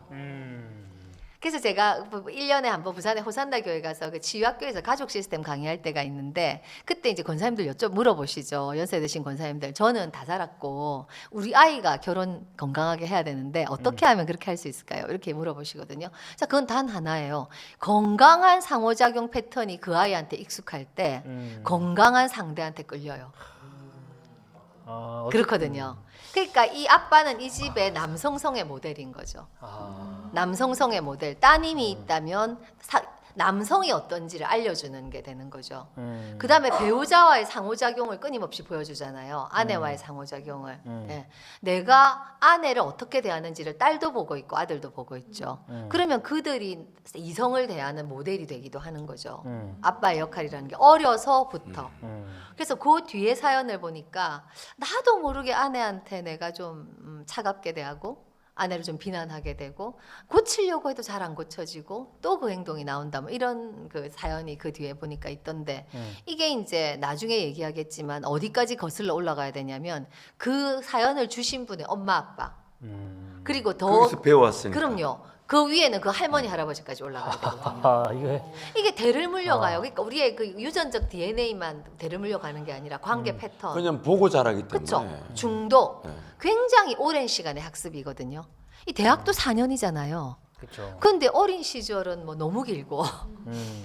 그래서 제가 1년에 한 번 부산의 호산다 교회 가서 그 치유학교에서 가족 시스템 강의할 때가 있는데 그때 이제 권사님들 물어보시죠. 연세 드신 권사님들. 저는 다 살았고 우리 아이가 결혼 건강하게 해야 되는데 어떻게 하면 그렇게 할 수 있을까요? 이렇게 물어보시거든요. 자, 그건 단 하나예요. 건강한 상호작용 패턴이 그 아이한테 익숙할 때 건강한 상대한테 끌려요. 그렇거든요. 그러니까 이 아빠는 이 집의 남성성의 모델인 거죠. 남성성의 모델. 따님이 있다면 남성이 어떤지를 알려주는 게 되는 거죠. 그 다음에 배우자와의 상호작용을 끊임없이 보여주잖아요. 아내와의 상호작용을. 예. 내가 아내를 어떻게 대하는지를 딸도 보고 있고 아들도 보고 있죠. 그러면 그들이 이성을 대하는 모델이 되기도 하는 거죠. 아빠의 역할이라는 게 어려서부터. 그래서 그 뒤에 사연을 보니까 나도 모르게 아내한테 내가 좀 차갑게 대하고 아내를 좀 비난하게 되고 고치려고 해도 잘 안 고쳐지고 또 그 행동이 나온다 뭐 이런 그 사연이 그 뒤에 보니까 있던데 이게 이제 나중에 얘기하겠지만 어디까지 거슬러 올라가야 되냐면 그 사연을 주신 분의 엄마 아빠 그리고 더 거기서 배워왔으니까. 그럼요. 그 위에는 그 할머니 할아버지까지 올라가야 되거든요. 아, 이게 이게 대를 물려가요. 그러니까 우리의 그 유전적 DNA만 대를 물려가는 게 아니라 관계 패턴, 그냥 보고 자라기 때문에. 그렇죠? 중도 네. 굉장히 오랜 시간의 학습이거든요. 이 대학도 4년이잖아요. 그렇죠. 근데 어린 시절은 뭐 너무 길고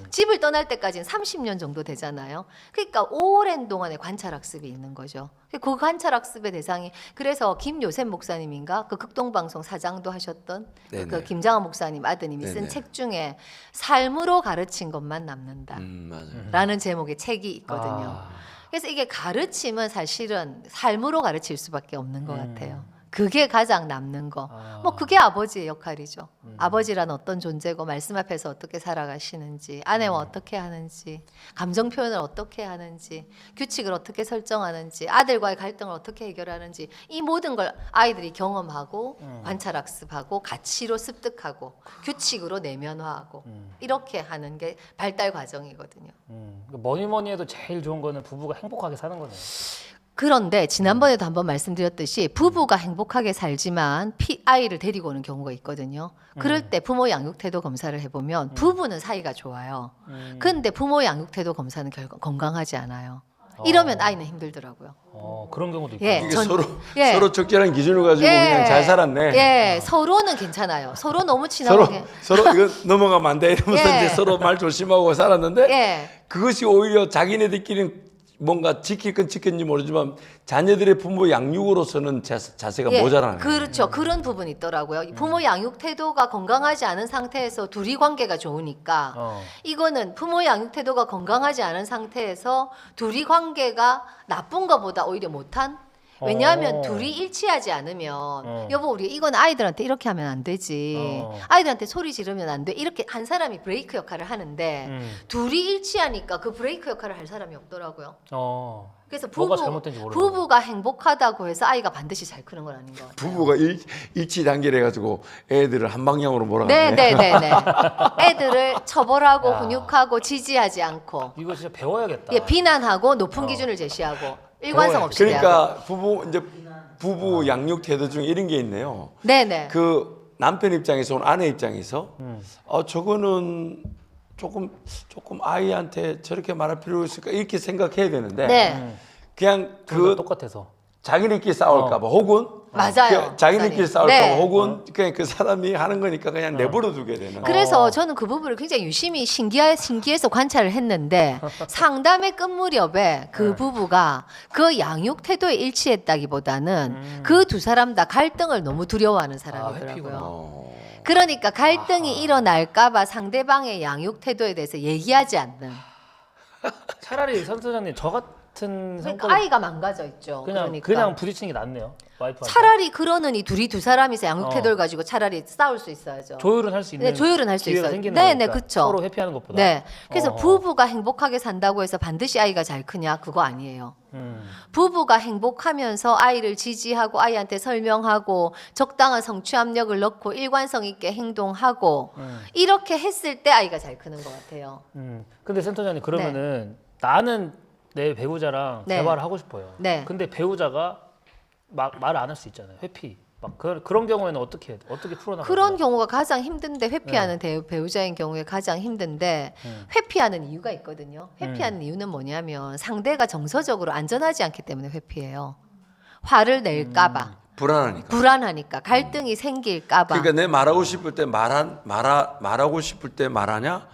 집을 떠날 때까지는 30년 정도 되잖아요. 그러니까 오랜 동안의 관찰 학습이 있는 거죠. 그 관찰 학습의 대상이 그래서 김요셉 목사님인가 그 극동방송 사장도 하셨던 네네. 그 김장한 목사님 아드님이 쓴 네네. 책 중에 삶으로 가르친 것만 남는다. 맞아요. 라는 제목의 책이 있거든요. 아. 그래서 이게 가르침은 사실은 삶으로 가르칠 수밖에 없는 것 같아요. 그게 가장 남는 거. 뭐 그게 아버지의 역할이죠. 아버지란 어떤 존재고 말씀 앞에서 어떻게 살아가시는지, 아내와 어떻게 하는지, 감정 표현을 어떻게 하는지, 규칙을 어떻게 설정하는지, 아들과의 갈등을 어떻게 해결하는지 이 모든 걸 아이들이 경험하고 관찰 학습하고 가치로 습득하고 규칙으로 내면화하고 이렇게 하는 게 발달 과정이거든요. 뭐니 해도 제일 좋은 거는 부부가 행복하게 사는 거네요. 그런데 지난번에도 한번 말씀드렸듯이 부부가 행복하게 살지만 아이를 데리고 오는 경우가 있거든요. 그럴 때 부모 양육 태도 검사를 해보면 부부는 사이가 좋아요. 근데 부모 양육 태도 검사는 건강하지 않아요. 이러면 아이는 힘들더라고요. 그런 경우도 있고. 예, 이게 전- 서로 예. 서로 적절한 기준을 가지고 그냥 잘 살았네. 예, 서로는 괜찮아요. 서로 너무 친하고 서로 이거 넘어가면 안 돼 이러면서 예. 이제 서로 말 조심하고 살았는데 예. 그것이 오히려 자기네들끼리 뭔가 지킬 건 지켰는지 모르지만 자녀들의 부모 양육으로서는 자세가 예, 모자라네. 그렇죠. 그런 부분이 있더라고요. 부모 양육 태도가 건강하지 않은 상태에서 둘이 관계가 좋으니까 이거는 부모 양육 태도가 건강하지 않은 상태에서 둘이 관계가 나쁜 것보다 오히려 못한. 왜냐하면 둘이 일치하지 않으면 여보 우리 이건 아이들한테 이렇게 하면 안 되지. 아이들한테 소리 지르면 안 돼. 이렇게 한 사람이 브레이크 역할을 하는데 둘이 일치하니까 그 브레이크 역할을 할 사람이 없더라고요. 그래서 뭐가 잘못된지 모르겠어요. 부부가 행복하다고 해서 아이가 반드시 잘 크는 건 아닌 것 같아요. 부부가 일치 단계를 해가지고 애들을 한 방향으로 몰아가네. 네네네네. 애들을 처벌하고 훈육하고 지지하지 않고 이거 진짜 배워야겠다. 예, 비난하고 높은 기준을 제시하고 일관성 없이 대하고. 그러니까 부부 양육 태도 중에 이런 게 있네요. 네네. 그 남편 입장에서 온 아내 입장에서 저거는 조금 아이한테 저렇게 말할 필요가 있을까 이렇게 생각해야 되는데 네. 그냥 그 그 똑같아서. 자기네끼리 싸울까봐 혹은 맞아요. 자기네끼리 목사님. 싸울까봐 네. 혹은 그냥 그 사람이 하는 거니까 그냥 내버려 두게 되는. 그래서 저는 그 부분을 굉장히 유심히 신기해서 관찰을 했는데 상담의 끝 무렵에 그 부부가 그 양육 태도에 일치했다기보다는 그 두 사람 다 갈등을 너무 두려워하는 사람이더라고요. 회피구나. 그러니까 갈등이 일어날까봐 상대방의 양육 태도에 대해서 얘기하지 않는. 차라리 선생님 저 같은 그러니까 성격이 아이가 망가져 있죠. 그냥 그러니까. 그냥 부딪히는 게 낫네요. 와이프한테. 차라리 그러느니 두 사람이서 양육 태도를 가지고 차라리 싸울 수 있어야죠. 조율은 할 수 있는 네, 조율은 할 수 기회가 있어요. 생기는 네, 네, 거니까. 그쵸. 서로 회피하는 것보다. 네. 그래서 어. 부부가 행복하게 산다고 해서 반드시 아이가 잘 크냐? 그거 아니에요. 부부가 행복하면서 아이를 지지하고 아이한테 설명하고 적당한 성취 압력을 넣고 일관성 있게 행동하고 이렇게 했을 때 아이가 잘 크는 것 같아요. 근데 센터장님 그러면은 나는 내 배우자랑 네. 대화를 하고 싶어요. 네. 근데 배우자가 막 말을 안 할 수 있잖아요. 회피. 막 그런 경우에는 어떻게 해야 돼? 어떻게 풀어나가요? 그런 경우가 가장 힘든데 회피하는 배우자인 경우에 가장 힘든데 회피하는 이유가 있거든요. 회피하는 이유는 뭐냐면 상대가 정서적으로 안전하지 않기 때문에 회피해요. 화를 낼까봐 불안하니까. 불안하니까 갈등이 생길까봐. 그러니까 내 말하고 싶을 때 말하고 싶을 때 말하냐?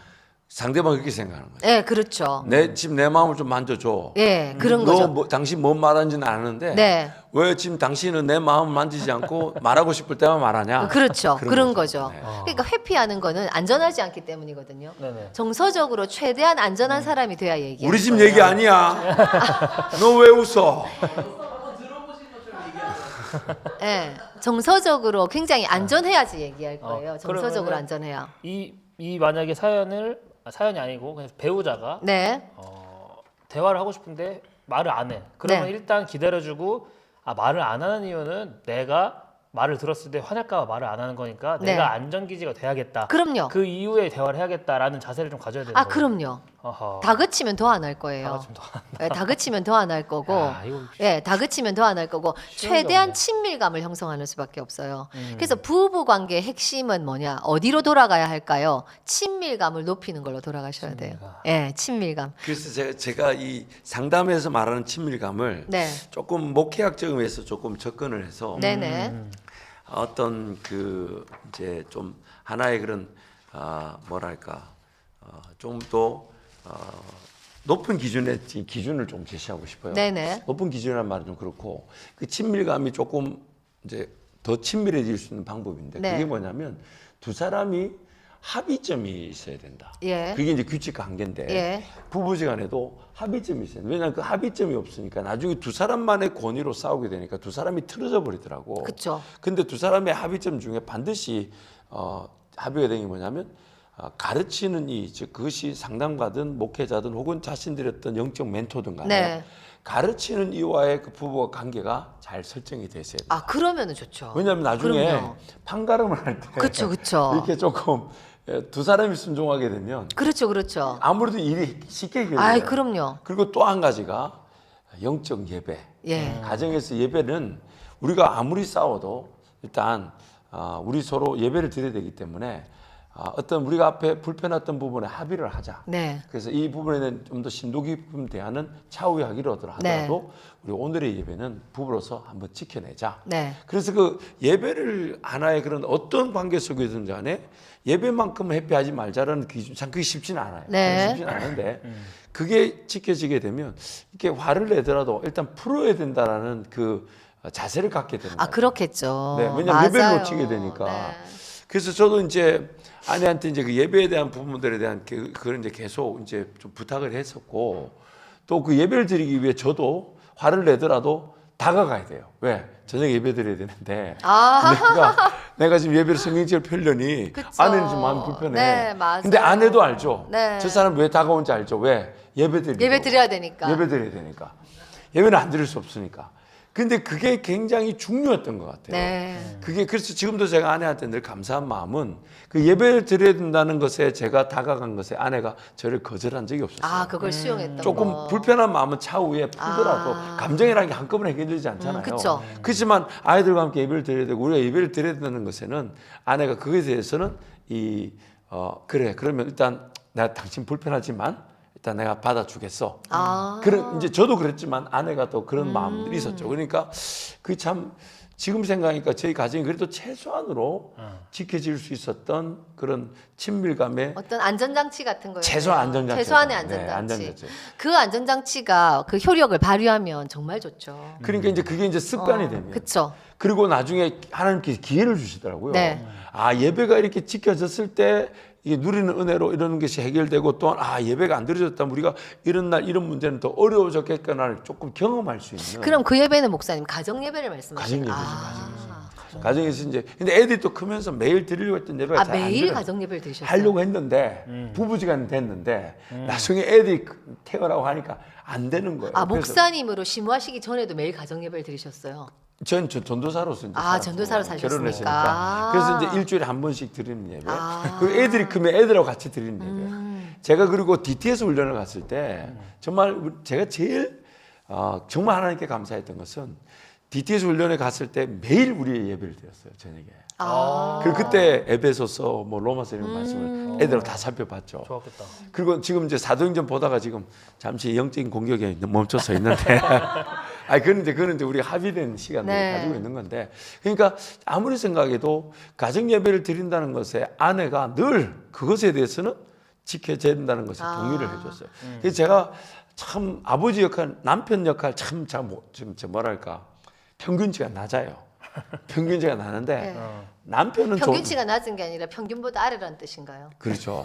상대방 그렇게 생각하는 거죠. 네, 그렇죠. 지금 내 마음을 좀 만져줘. 예, 그런 거죠. 당신 뭔 말하는지는 아는데 네. 왜 지금 당신은 내 마음을 만지지 않고 말하고 싶을 때만 말하냐? 그렇죠. 그런 거죠. 거죠. 네. 그러니까 회피하는 거는 안전하지 않기 때문이거든요. 네네. 정서적으로 최대한 안전한 사람이 돼야 얘기해요. 우리 집 얘기 아니야. 너 왜 웃어? 예, 정서적으로 굉장히 안전해야지 얘기할 거예요. 정서적으로 그러면은 안전해야. 이 만약에 사연이 아니고 그냥 배우자가 네. 대화를 하고 싶은데 말을 안 해. 그러면 네. 일단 기다려주고 말을 안 하는 이유는 내가 말을 들었을 때 화낼까 봐 말을 안 하는 거니까 네. 내가 안전기지가 돼야겠다. 그럼요. 그 이후에 대화를 해야겠다라는 자세를 좀 가져야 되는 아, 거예요. 그럼요. 어허. 다그치면 더 안 할 거예요. 다그치면 더 안 예, 다그치면 더 안 할 거고, 야, 이거 예, 다그치면 더 안 할 거고, 쉬운 게 최대한 없네. 친밀감을 형성하는 수밖에 없어요. 그래서 부부 관계의 핵심은 뭐냐? 어디로 돌아가야 할까요? 친밀감을 높이는 걸로 돌아가셔야 돼요. 친밀감. 예, 친밀감. 그래서 제가 이 상담에서 말하는 친밀감을 네, 조금 목회학적 의미에서 조금 접근을 해서 네네. 어떤 그 이제 좀 하나의 그런 뭐랄까 좀 더 높은 기준의 기준을 좀 제시하고 싶어요. 네네. 높은 기준이라는 말은 좀 그렇고 그 친밀감이 조금 이제 더 친밀해질 수 있는 방법인데 네. 그게 뭐냐면 두 사람이 합의점이 있어야 된다. 예. 그게 이제 규칙과 한계인데 예. 부부지간에도 합의점이 있어요. 왜냐하면 그 합의점이 없으니까 나중에 두 사람만의 권위로 싸우게 되니까 두 사람이 틀어져 버리더라고. 그쵸. 근데 두 사람의 합의점 중에 반드시 합의가 되는 게 뭐냐면 가르치는 이 즉 그것이 상담가든 목회자든 혹은 자신들의 어떤 영적 멘토든 간에 네. 가르치는 이와의 그 부부와 관계가 잘 설정이 돼 있어야 돼요. 아, 그러면은 좋죠. 왜냐하면 나중에 그럼요. 판가름을 할 때 그쵸, 그쵸. 이렇게 조금 두 사람이 순종하게 되면 그렇죠, 그렇죠. 아무래도 일이 쉽게 해결돼요. 아이, 그럼요. 그리고 또 한 가지가 영적 예배. 예. 가정에서 예배는 우리가 아무리 싸워도 일단 우리 서로 예배를 드려야 되기 때문에 어떤 우리가 앞에 불편했던 부분에 합의를 하자. 네. 그래서 이 부분에는 좀 더 심도 깊은 대화는 차후에 하기로 하더라도 우리 오늘의 예배는 부부로서 한번 지켜내자. 네. 그래서 그 예배를 하나의 그런 어떤 관계 속에든지 간에 예배만큼 회피하지 말자라는 기준, 참 그게 쉽지는 않아요. 네. 쉽지는 않은데 그게 지켜지게 되면 이렇게 화를 내더라도 일단 풀어야 된다라는 그 자세를 갖게 되는 아, 거예요. 그렇겠죠. 네, 왜냐면 맞아요. 예배를 놓치게 되니까. 네. 그래서 저도 이제 아내한테 이제 그 예배에 대한 부분들에 대한 그걸 이제 계속 이제 좀 부탁을 했었고 또 그 예배를 드리기 위해 저도 화를 내더라도 다가가야 돼요. 왜? 저녁 예배 드려야 되는데 내가 지금 예배를 성경적으로 펴려니 그쵸. 아내는 좀 마음이 불편해. 네, 맞아요. 근데 아내도 알죠. 네. 저 사람 왜 다가온지 알죠. 왜? 예배 드리고. 예배 드려야 되니까. 예배 드려야 되니까. 예배는 안 드릴 수 없으니까. 근데 그게 굉장히 중요했던 것 같아요. 네. 그게 그래서 지금도 제가 아내한테 늘 감사한 마음은 그 예배를 드려야 된다는 것에 제가 다가간 것에 아내가 저를 거절한 적이 없었어요. 아, 그걸 수용했던 조금 거. 불편한 마음은 차후에 풀더라도 아. 감정이라는 게 한꺼번에 해결되지 않잖아요. 그쵸. 그렇지만 아이들과 함께 예배를 드려야 되고 우리가 예배를 드려야 된다는 것에는 아내가 그거에 대해서는 그래 그러면 일단 내가 당신 불편하지만 일단 내가 받아주겠어. 아. 그런 이제 저도 그랬지만 아내가 또 그런 마음들이 있었죠. 그러니까 그 참 지금 생각하니까 저희 가정이 그래도 최소한으로 지켜질 수 있었던 그런 친밀감의 어떤 안전장치 같은 거예요. 최소한 안전장치. 최소한의 네, 안전장치. 안전장치. 그 안전장치가 그 효력을 발휘하면 정말 좋죠. 그러니까 이제 그게 이제 습관이 되면 그렇죠. 그리고 나중에 하나님께서 기회를 주시더라고요. 네. 예배가 이렇게 지켜졌을 때 이게 누리는 은혜로 이런 것이 해결되고 또한 예배가 안 드려졌다면 우리가 이런 날 이런 문제는 더 어려워졌겠구나를 조금 경험할 수 있는. 그럼 그 예배는 목사님 가정 예배를 말씀하시는 가정 거예요. 가정에서 이제 근데 애들이 또 크면서 매일 드리려고 했던 예배가 잘 안 매일 드려요. 가정 예배를 드셨어요. 하려고 했는데 부부지간 됐는데 나중에 애들이 태어나고 하니까 안 되는 거예요. 아, 그래서 목사님으로 심호하시기 전에도 매일 가정 예배를 드리셨어요. 전 전도사로서 이제 전도사로 살았고, 사셨으니까. 결혼을 했으니까 그래서 이제 일주일에 한 번씩 드리는 예배. 아. 그리고 애들이 크면 애들하고 같이 드리는 예배. 제가 그리고 DTS 훈련을 갔을 때 정말 제가 제일 정말 하나님께 감사했던 것은 DTS 훈련에 갔을 때 매일 우리 예배를 드렸어요 저녁에. 그리고 그때 에베소서 로마서 이런 말씀을 애들하고 다 살펴봤죠. 좋았겠다. 그리고 지금 이제 사도행전 보다가 지금 잠시 영적인 공격에 멈춰서 있는데, 그건 이제 우리가 합의된 시간을 네. 가지고 있는 건데, 그러니까 아무리 생각해도 가정 예배를 드린다는 것에 아내가 늘 그것에 대해서는 지켜져야 된다는 것에 동의를 해줬어요. 그래서 제가 참 아버지 역할, 남편 역할 참 뭐랄까 평균치가 낮아요. 평균치가 나는데 네. 남편은 평균치가 낮은 게 아니라 평균보다 아래라는 뜻인가요? 그렇죠.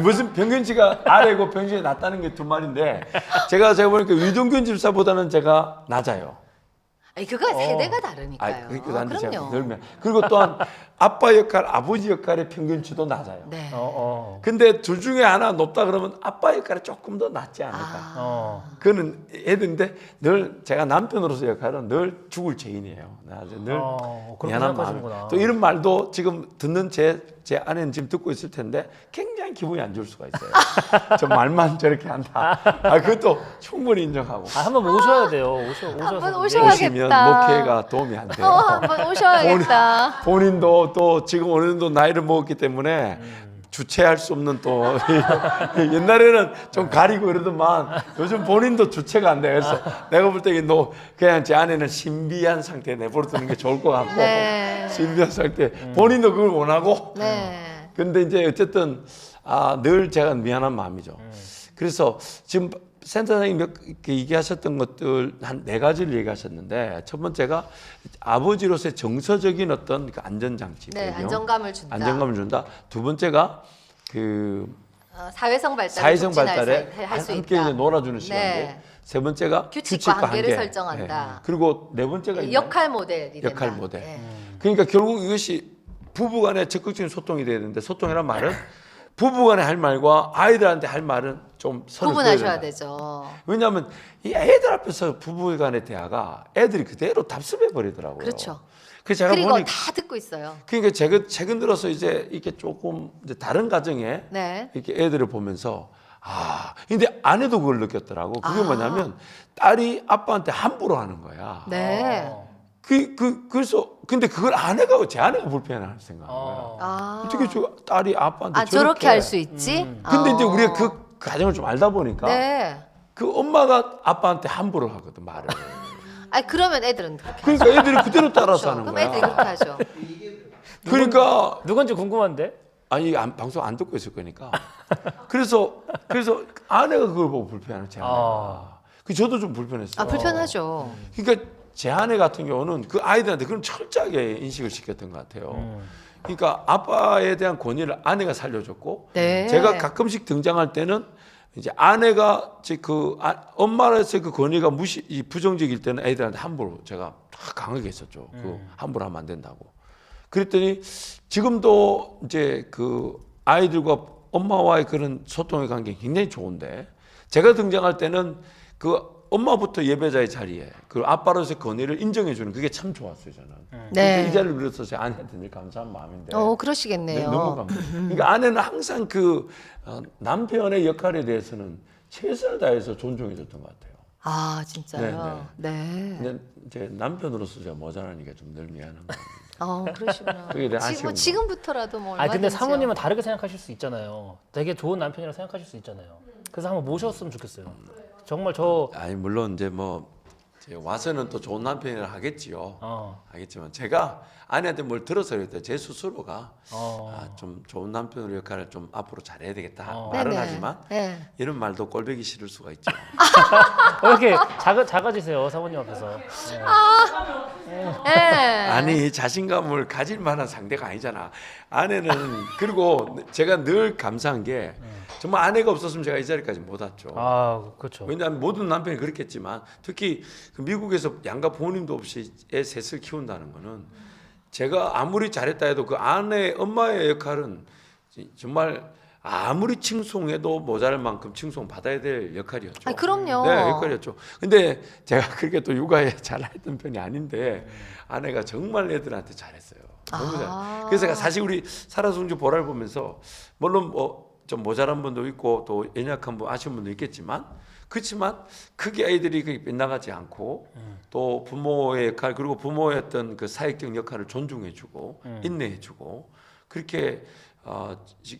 무슨 평균치가 아래고 평균치가 낮다는 게 두 말인데 제가 보니까 위동균 집사보다는 제가 낮아요. 아니, 그거 세대가 다르니까요. 그러니까 제가 그럼요. 늘면 그리고 또한 아빠 역할, 아버지 역할의 평균치도 낮아요. 네. 근데 둘 중에 하나 높다 그러면 아빠 역할이 조금 더 낫지 않을까. 그는 애들인데 늘 제가 남편으로서 역할은 늘 죽을 죄인이에요. 늘 그렇게 미안한 생각하시는구나. 마음. 또 이런 말도 지금 듣는 제 아내는 지금 듣고 있을 텐데 굉장히 기분이 안 좋을 수가 있어요. 저 말만 저렇게 한다. 그것도 충분히 인정하고. 한번 모셔야 돼요. 오셔서 한번 얘기- 오셔야겠다. 오시면 목회가 도움이 안 돼요. 한번 오셔야겠다. 본인도 또 지금 어느 정도 나이를 먹었기 때문에 주체할 수 없는 또 옛날에는 좀 가리고 이러더만 요즘 본인도 주체가 안 돼. 그래서 내가 볼 때 너 그냥 제 아내는 신비한 상태에 내버려두는 게 좋을 것 같고 네. 신비한 상태 본인도 그걸 원하고 네. 근데 이제 어쨌든 늘 제가 미안한 마음이죠. 그래서 지금 센터장님 이렇게 얘기하셨던 것들 한 4가지를 얘기하셨는데 첫 번째가 아버지로서의 정서적인 어떤 그 안전장치, 네, 배경, 안정감을 준다. 안정감을 준다. 두 번째가 그 사회성 발달을 사회성 발달에 할수 함께 있다. 이제 놀아주는 시간인데 네. 세 번째가 규칙과 한계를 한계. 설정한다. 네. 그리고 네 번째가 있나요? 역할 모델이 된다. 역할 모델. 네. 그러니까 결국 이것이 부부간에 적극적인 소통이 돼야 되는데 소통이란 말은 부부간에 할 말과 아이들한테 할 말은 좀 선을 그어야 구분하셔야 된다. 되죠. 왜냐하면 이 애들 앞에서 부부간의 대화가 애들이 그대로 답습해 버리더라고요. 그렇죠. 그래서 제가 그리고 보니 다 듣고 있어요. 그러니까 최근 들어서 이제 이렇게 조금 이제 다른 가정에 네. 이렇게 애들을 보면서 근데 아내도 그걸 느꼈더라고. 그게 뭐냐면 딸이 아빠한테 함부로 하는 거야. 네. 그래서 근데 그걸 제 아내가 불편해할 생각인 거야. 어떻게 저 딸이 아빠한테 저렇게 할 수 있지? 근데 이제 우리가 그 가정을 좀 알다 보니까 네. 그 엄마가 아빠한테 함부로 하거든 말을. 그러면 애들은 그렇게 그러니까 애들이 그대로 따라서 하는 그럼 거야. 애들이 그렇게 하죠. 그러니까 누군지 궁금한데? 방송 안 듣고 있을 거니까. 그래서 아내가 그걸 보고 불편해요. 제 아내가. 저도 좀 불편했어요. 불편하죠. 그러니까 제 아내 같은 경우는 그 아이들한테 그런 철저하게 인식을 시켰던 것 같아요. 그러니까 아빠에 대한 권위를 아내가 살려줬고, 네. 제가 가끔씩 등장할 때는 이제 아내가 엄마로서의 그 권위가 부정적일 때는 애들한테 함부로 제가 강하게 했었죠. 그 함부로 하면 안 된다고. 그랬더니 지금도 이제 그 아이들과 엄마와의 그런 소통의 관계 굉장히 좋은데 제가 등장할 때는 그 엄마부터 예배자의 자리에 그 아빠로서의 권위를 인정해 주는 그게 참 좋았어요 저는. 네. 그러니까 이 자리를 빌어서 제 아내한테 늘 감사한 마음인데. 그러시겠네요. 너무 감사해요. 그러니까 아내는 항상 그 남편의 역할에 대해서는 최선을 다해서 존중해 줬던 것 같아요. 진짜요? 네. 근데 이제 남편으로서 제가 모자라니까 좀 늘 미안한 거예요. 그러시구나. 그게 내 아쉬운 지금부터라도 뭐 근데 얼마든지요. 사모님은 다르게 생각하실 수 있잖아요. 되게 좋은 남편이라고 생각하실 수 있잖아요. 그래서 한번 모셨으면 좋겠어요. 정말 물론 이제 이제 와서는 또 좋은 남편이라 하겠지요. 하겠지만 제가 아내한테 뭘 들어서 그랬다. 제 스스로가 좀 좋은 남편의 역할을 좀 앞으로 잘해야 되겠다 말은 네네. 하지만 네. 이런 말도 꼴보기 싫을 수가 있죠. 왜 이렇게 작아지세요 사모님 앞에서? 네. 아니 자신감을 가질 만한 상대가 아니잖아. 아내는 그리고 제가 늘 감사한 게 정말 아내가 없었으면 제가 이 자리까지 못 왔죠. 그렇죠. 왜냐하면 모든 남편이 그렇겠지만 특히 그 미국에서 양가 부모님도 없이 애 셋을 키운다는 거는 제가 아무리 잘했다 해도 그 아내 엄마의 역할은 정말 아무리 칭송해도 모자랄 만큼 칭송 받아야 될 역할이었죠. 그럼요. 네, 역할이었죠. 근데 제가 그렇게 또 육아에 잘했던 편이 아닌데 아내가 정말 애들한테 잘했어요. 너무 잘. 그래서 제가 사실 우리 살아송주 보라를 보면서 물론 좀 모자란 분도 있고 또 연약한 분 아쉬운 분도 있겠지만 그렇지만 크게 아이들이 빗나가지 않고 또 부모의 역할 그리고 부모의 어떤 그 사회적 역할을 존중해주고 인내해주고 그렇게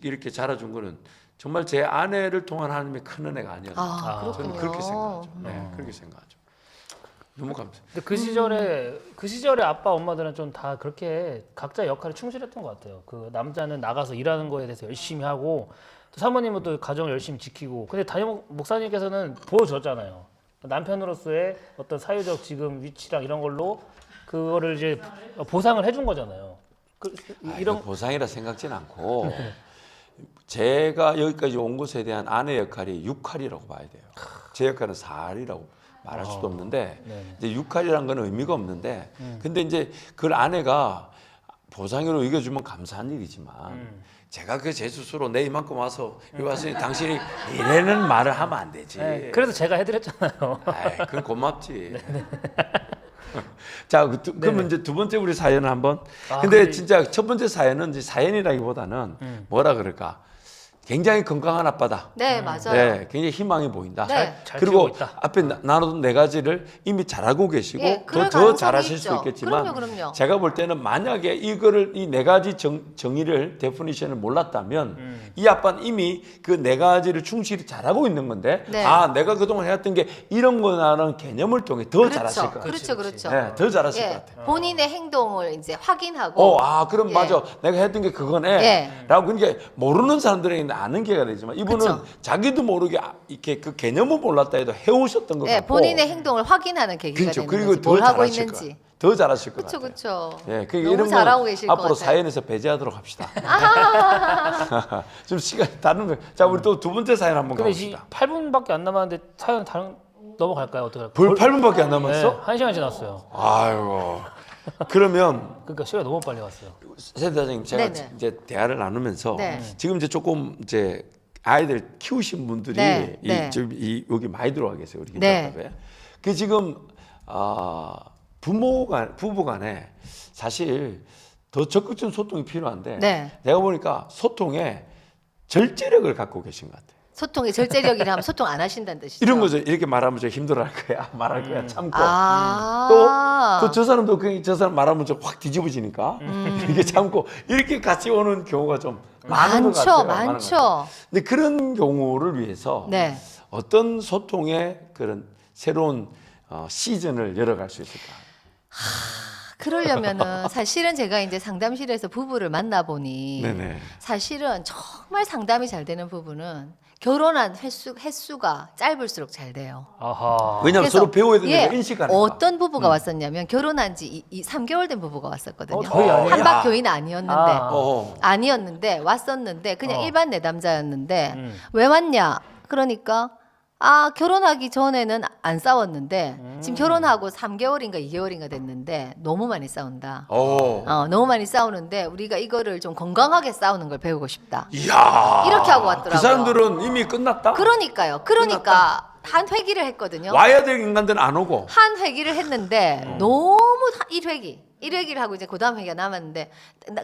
이렇게 자라준 거는 정말 제 아내를 통한 하나님의 큰 은혜가 아니었나. 그렇군요. 저는 그렇게 생각하죠. 네, 그렇게 생각하죠. 너무 감사해요. 근데 그 시절에 아빠 엄마들은 좀 다 그렇게 각자 역할에 충실했던 것 같아요. 그 남자는 나가서 일하는 거에 대해서 열심히 하고 또 사모님은 또 가정을 열심히 지키고. 근데 담임 목사님께서는 보여줬잖아요. 남편으로서의 어떤 사회적 지금 위치랑 이런 걸로 그거를 이제 보상을 해준 거잖아요. 이런 보상이라 생각지는 않고 제가 여기까지 온 것에 대한 아내 역할이 6할이라고 봐야 돼요. 제 역할은 4할이라고 말할 수도 없는데 이제 6할이라는 건 의미가 없는데 근데 이제 그걸 아내가 보상으로 이겨주면 감사한 일이지만 제가 그 제 스스로 내 이만큼 와서 여기 왔으니 당신이 이래는 말을 하면 안 되지. 네, 그래서 제가 해드렸잖아요. 아이, 그건 고맙지. 자, 그러면 이제 두 번째 우리 사연을 한번. 근데 진짜 첫 번째 사연은 이제 사연이라기보다는 뭐라 그럴까? 굉장히 건강한 아빠다. 네, 맞아요. 네, 굉장히 희망이 보인다. 네. 잘 그리고 키우고 있다. 앞에 나눠둔 네 가지를 이미 잘하고 계시고 예, 그럴 더 가능성이 잘하실 수 있죠. 있겠지만 그럼요. 제가 볼 때는 만약에 이거를 이 네 가지 정의를 데피니션을 몰랐다면 이 아빠는 이미 그 네 가지를 충실히 잘하고 있는 건데 네. 아 내가 그동안 해왔던 게 이런 거라는 개념을 통해 더 잘하실 것 같아요. 그렇죠. 네, 더 잘하실 것 예, 같아요. 본인의 행동을 이제 확인하고 그럼 예. 맞아. 내가 했던 게 그거네. 예. 라고 그러니까 모르는 사람들에게는 아는 게가 되지만 이분은 그쵸. 자기도 모르게 이렇게 그 개념을 몰랐다 해도 해오셨던 것 예, 같고. 본인의 행동을 확인하는 계기가 그렇죠. 되는 그리고 거지. 더 뭘 하고 잘하실 있는지. 거예요. 더 잘하실 것 그렇죠, 같아요. 그렇죠. 예, 그 너무 이런 잘하고 건 계실 것 앞으로 같아요. 사연에서 배제하도록 합시다. 좀 시간 다른 거. 자, 우리 또 두 번째 사연 한번 근데 가봅시다. 8분밖에 안 남았는데 사연 다른 넘어갈까요? 어떻게 할까요? 벌 8분밖에 안 네, 남았어? 1시간 지났어요. 아이고. 그러면 그러니까 시간이 너무 빨리 갔어요. 세대장님 제가 네네. 이제 대화를 나누면서 네. 지금 이제 조금 이제 아이들 키우신 분들이 네, 네. 여기 많이 들어와 계세요 우리 네. 김밥에. 그 지금 부부간에 사실 더 적극적인 소통이 필요한데 네. 내가 보니까 소통에 절제력을 갖고 계신 것 같아요. 소통의 절제력이라 하면 소통 안 하신다는 뜻이죠. 이런 거죠. 이렇게 말하면 좀 힘들어할 거야. 말할 거야. 참고. 아. 또 저 사람도 저 사람 말하면 좀 확 뒤집어지니까 이렇게 참고 이렇게 같이 오는 경우가 좀 많은 것 같아요. 많은 것 같아요. 많죠. 근데 그런 경우를 위해서 네. 어떤 소통의 그런 새로운 시즌을 열어갈 수 있을까? 그러려면은 사실은 제가 이제 상담실에서 부부를 만나보니 네네. 사실은 정말 상담이 잘 되는 부부는 결혼한 횟수가 짧을수록 잘 돼요. 아하. 왜냐하면 그래서, 서로 배워야 되는 예, 걸 인식하니까. 어떤 부부가 왔었냐면 결혼한 지 3개월 된 부부가 왔었거든요. 저희 아니에요? 한박 교인 아니었는데. 아. 아니었는데 왔었는데 그냥 일반 내담자였는데 왜 왔냐? 그러니까 결혼하기 전에는 안 싸웠는데 지금 결혼하고 3개월인가 2개월인가 됐는데 너무 많이 싸운다. 너무 많이 싸우는데 우리가 이거를 좀 건강하게 싸우는 걸 배우고 싶다. 이야. 이렇게 하고 왔더라고요. 그 사람들은 이미 끝났다. 그러니까 한 회기를 했거든요. 와야 될 인간들은 안 오고. 한 회기를 했는데 너무 1회기를 하고 이제 그다음 회기가 남았는데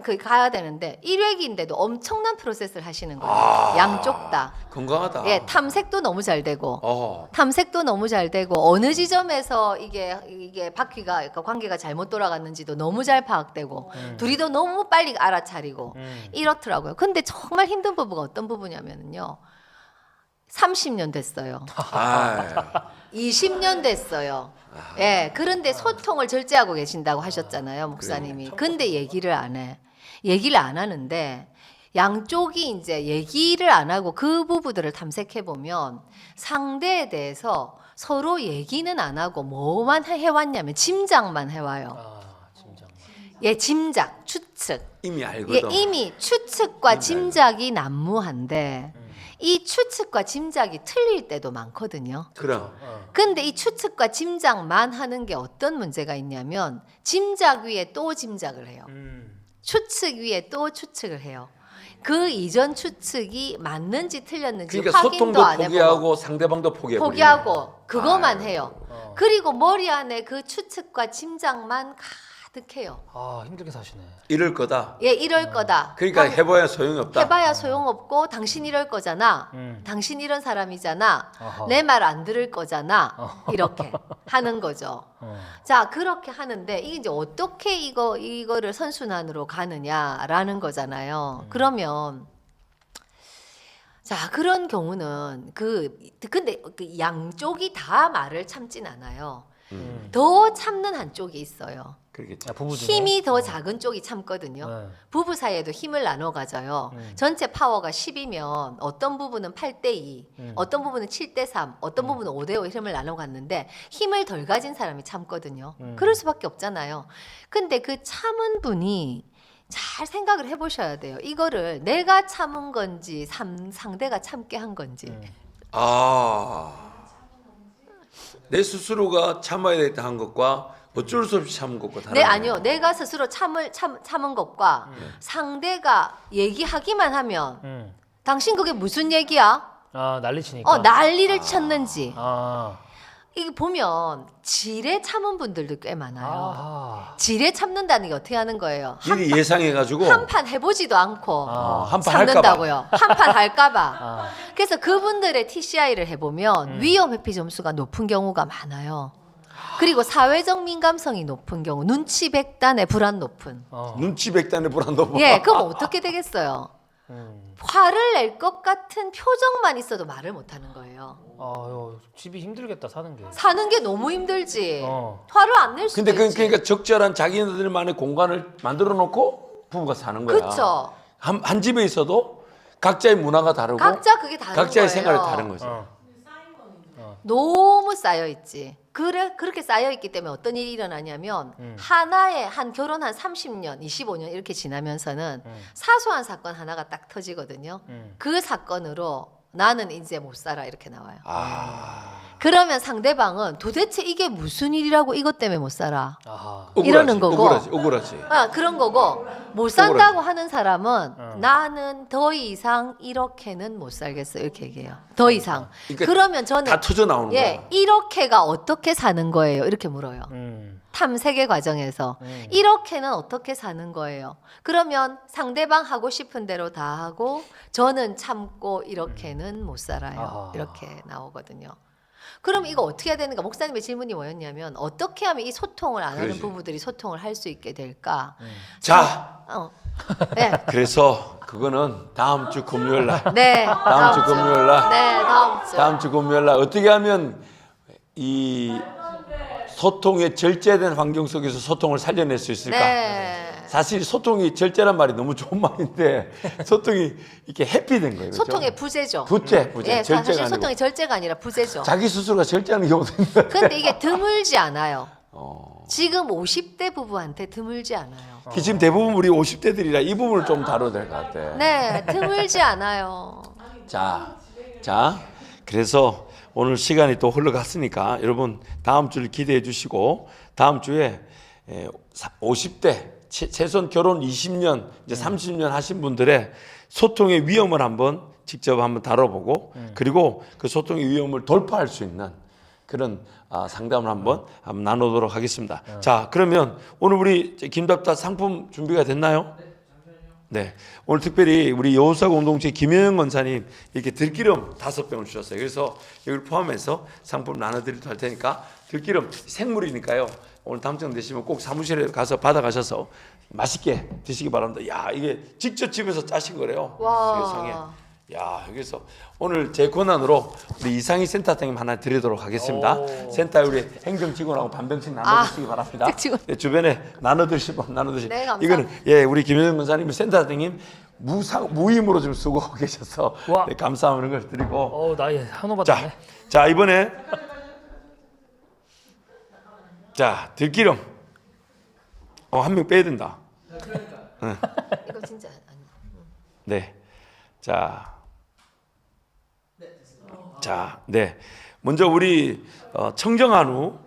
그 가야 되는데 1회기인데도 엄청난 프로세스를 하시는 거예요. 양쪽 다. 건강하다. 예, 탐색도 너무 잘 되고. 어. 탐색도 너무 잘 되고 어느 지점에서 이게 바퀴가 그러니까 관계가 잘못 돌아갔는지도 너무 잘 파악되고 둘이도 너무 빨리 알아차리고 이렇더라고요. 근데 정말 힘든 부부가 어떤 부부냐면요. 30년 됐어요. 아. 20년 됐어요. 예, 그런데 소통을 절제하고 계신다고 하셨잖아요, 목사님이. 근데 얘기를 안 해. 얘기를 안 하는데 양쪽이 이제 얘기를 안 하고 그 부부들을 탐색해 보면 상대에 대해서 서로 얘기는 안 하고 뭐만 해왔냐면 짐작만 해와요. 진짜. 예, 짐작, 추측. 이미 예, 알거든. 이미 추측과 짐작이 난무한데 이 추측과 짐작이 틀릴 때도 많거든요. 그럼. 근데 이 추측과 짐작만 하는 게 어떤 문제가 있냐면 짐작 위에 또 짐작을 해요. 추측 위에 또 추측을 해요. 그 이전 추측이 맞는지 틀렸는지 그러니까 확인도 소통도 안 해보고 포기하고 상대방도 포기하고. 포기하고 그것만 아유. 해요. 그리고 머리 안에 그 추측과 짐작만 가득해요. 힘들게 사시네. 이럴 거다. 예, 이럴 거다. 그러니까 해봐야 소용이 없다. 해봐야 소용없고 당신 이럴 거잖아. 당신 이런 사람이잖아. 내 말 안 들을 거잖아. 이렇게 하는 거죠. 자, 그렇게 하는데 이게 이제 어떻게 이거를 선순환으로 가느냐라는 거잖아요. 그러면 자, 그런 경우는 근데 그 양쪽이 다 말을 참진 않아요. 더 참는 한쪽이 있어요. 그러겠죠. 부부 중에. 힘이 더 작은 쪽이 참거든요. 네. 부부 사이에도 힘을 나눠 가져요. 전체 파워가 10이면 어떤 부부는 8대2, 어떤 부부는 7대3, 어떤 부부는 5대5 힘을 나눠 갔는데 힘을 덜 가진 사람이 참거든요. 그럴 수밖에 없잖아요. 근데 그 참은 분이 잘 생각을 해보셔야 돼요. 이거를 내가 참은 건지 상대가 참게 한 건지. 내 스스로가 참아야 한 것과 어쩔 수 없이 참은 것과 다른 네, 아니요. 내가 스스로 참은 것과 상대가 얘기하기만 하면 당신 그게 무슨 얘기야? 아, 난리치니까. 난리를 쳤는지. 아. 이게 보면 지레 참은 분들도 꽤 많아요. 아. 지레 참는다는 게 어떻게 하는 거예요? 미리 예상해가지고 한 판 해보지도 않고 한 판 할까봐. 참는다고요. 한 판 할까봐. 아. 그래서 그분들의 TCI를 해보면 위험 회피 점수가 높은 경우가 많아요. 그리고 사회적 민감성이 높은 경우, 눈치 백단의 불안 높은. 눈치 백단에 불안 너무. 예, 그럼 어떻게 되겠어요? 화를 낼 것 같은 표정만 있어도 말을 못 하는 거예요. 아유, 집이 힘들겠다 사는 게. 사는 게 너무 힘들지. 어. 화를 안 낼 수도 근데 있지. 그러니까 적절한 자기네들만의 공간을 만들어 놓고 부부가 사는 거야. 그렇죠. 한 집에 있어도 각자의 문화가 다르고 각자 그게 다른 각자의 거예요. 생활이 다른 거지. 너무 쌓여 있지. 그렇게 쌓여 있기 때문에 어떤 일이 일어나냐면 하나의 한 결혼 한 30년, 25년 이렇게 지나면서는 사소한 사건 하나가 딱 터지거든요. 그 사건으로 나는 이제 못 살아 이렇게 나와요. 그러면 상대방은 도대체 이게 무슨 일이라고 이것 때문에 못 살아. 아하. 이러는 거고. 억울하지. 그런 거고 못 산다고 하는 사람은 나는 더 이상 이렇게는 못 살겠어 이렇게 얘기해요. 더 이상. 그러니까 그러면 저는 다 터져 나오는 거야. 이렇게가 어떻게 사는 거예요? 이렇게 물어요. 음. 탐색의 과정에서 이렇게는 어떻게 사는 거예요? 그러면 상대방 하고 싶은 대로 다 하고 저는 참고 이렇게는 못 살아요. 아하. 이렇게 나오거든요. 그럼 이거 어떻게 해야 되는가? 목사님의 질문이 뭐였냐면 어떻게 하면 이 소통을 안 하는 그러지. 부부들이 소통을 할 수 있게 될까? 자, 네. 그래서 그거는 다음 주 금요일 날. 네. 다음 주 금요일 날. 네, 다음 주. 다음 주 금요일 날 어떻게 하면 이 소통의 절제된 환경 속에서 소통을 살려낼 수 있을까? 네. 사실 소통이 절제란 말이 너무 좋은 말인데 소통이 이렇게 해피된 거예요. 그렇죠? 소통의 부재죠. 부재, 예, 절제가 사실 아니고 소통이 절제가 아니라 부재죠. 자기 스스로가 절제하는 경우도 있는데. 근데 이게 드물지 않아요. 지금 50대 부부한테 드물지 않아요. 지금 대부분 우리 50대들이라 이 부분을 좀 다뤄야 될 것 같아. 네, 드물지 않아요. 자, 그래서 오늘 시간이 또 흘러갔으니까 여러분 다음 주를 기대해 주시고 다음 주에 50대 최소한 결혼 20년 이제 30년 하신 분들의 소통의 위험을 직접 한번 다뤄보고 그리고 그 소통의 위험을 돌파할 수 있는 그런 상담을 한번 나누도록 하겠습니다. 자, 그러면 오늘 우리 김답다 상품 준비가 됐나요? 네, 오늘 특별히 우리 여호수아 공동체 김현영 권사님 이렇게 들기름 5병을 주셨어요. 그래서 이걸 포함해서 상품 나눠드리도록 할 테니까 들기름 생물이니까요. 오늘 당첨되시면 꼭 사무실에 가서 받아가셔서 맛있게 드시기 바랍니다. 야, 이게 직접 집에서 짜신 거래요. 와. 세상에. 야, 여기서 오늘 제 권한으로 우리 이상희 센터장님 하나 드리도록 하겠습니다. 오. 센터에 우리 행정 직원하고 반병씩 나눠주시기 바랍니다. 직원. 네, 주변에 나눠드시고 나눠드시. 네, 감사합니다. 이거는 우리 김현영 권사님 센터장님 무임으로 좀 쓰고 계셔서 와. 네, 감사하는 걸 드리고. 나이 한호 받았네. 자 이번에 자 들기름 한 명 빼야 된다. 이거 진짜 아니. 네. 네. 먼저 우리 청정한우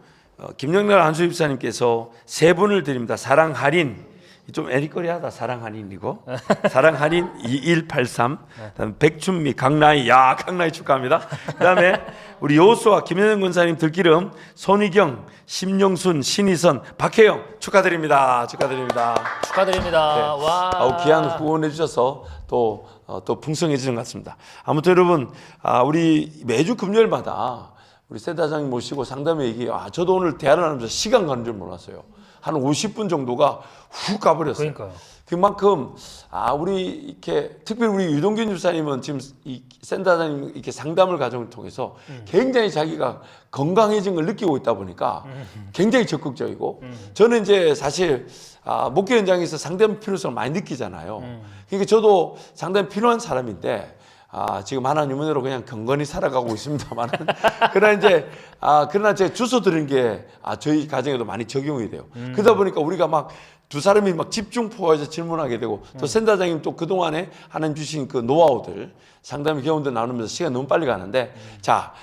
김영렬 안수집사님께서 3분을 드립니다. 사랑 할인 좀 애리거리하다. 사랑 할인이고 사랑 할인 2183. 그다음에 백춘미 강나희 강나희 축하합니다. 그다음에 우리 여호수아 김현영 권사님 들기름 손희경 심영순 신희선 박혜영 축하드립니다. 축하드립니다. 축하드립니다. 네. 와. 귀한 후원해 주셔서 또 풍성해지는 것 같습니다. 아무튼 여러분 우리 매주 금요일마다 우리 센터장님 모시고 상담회 얘기 저도 오늘 대화를 나누면서 시간 가는 줄 몰랐어요. 한 50분 정도가 훅 가버렸어요. 그러니까요. 그만큼 우리 이렇게 특별히 우리 유동균 집사님은 지금 이 센터장님 이렇게 상담을 과정을 통해서 굉장히 자기가 건강해진 걸 느끼고 있다 보니까 굉장히 적극적이고 저는 이제 사실 목회 현장에서 상담 필요성을 많이 느끼잖아요. 그러니까 저도 상담 필요한 사람인데 지금 하나님 은혜로 그냥 경건히 살아가고 있습니다만 그러나 제가 주소 드린 게 저희 가정에도 많이 적용이 돼요. 그러다 보니까 우리가 막 두 사람이 막 집중포화해서 질문하게 되고 또 센터장님 또 그동안에 하나님 주신 그 노하우들 상담의 경험들 나누면서 시간 너무 빨리 가는데 자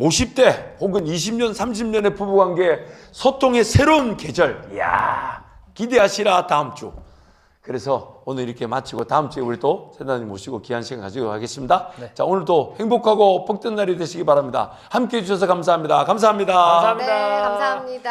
50대 혹은 20년, 30년의 부부관계 소통의 새로운 계절. 이야, 기대하시라 다음 주. 그래서 오늘 이렇게 마치고 다음 주에 우리 또 세단님 모시고 귀한 시간 가지고 하겠습니다. 네. 자, 오늘도 행복하고 복된 날이 되시기 바랍니다. 함께해 주셔서 감사합니다. 감사합니다. 감사합니다. 네, 감사합니다.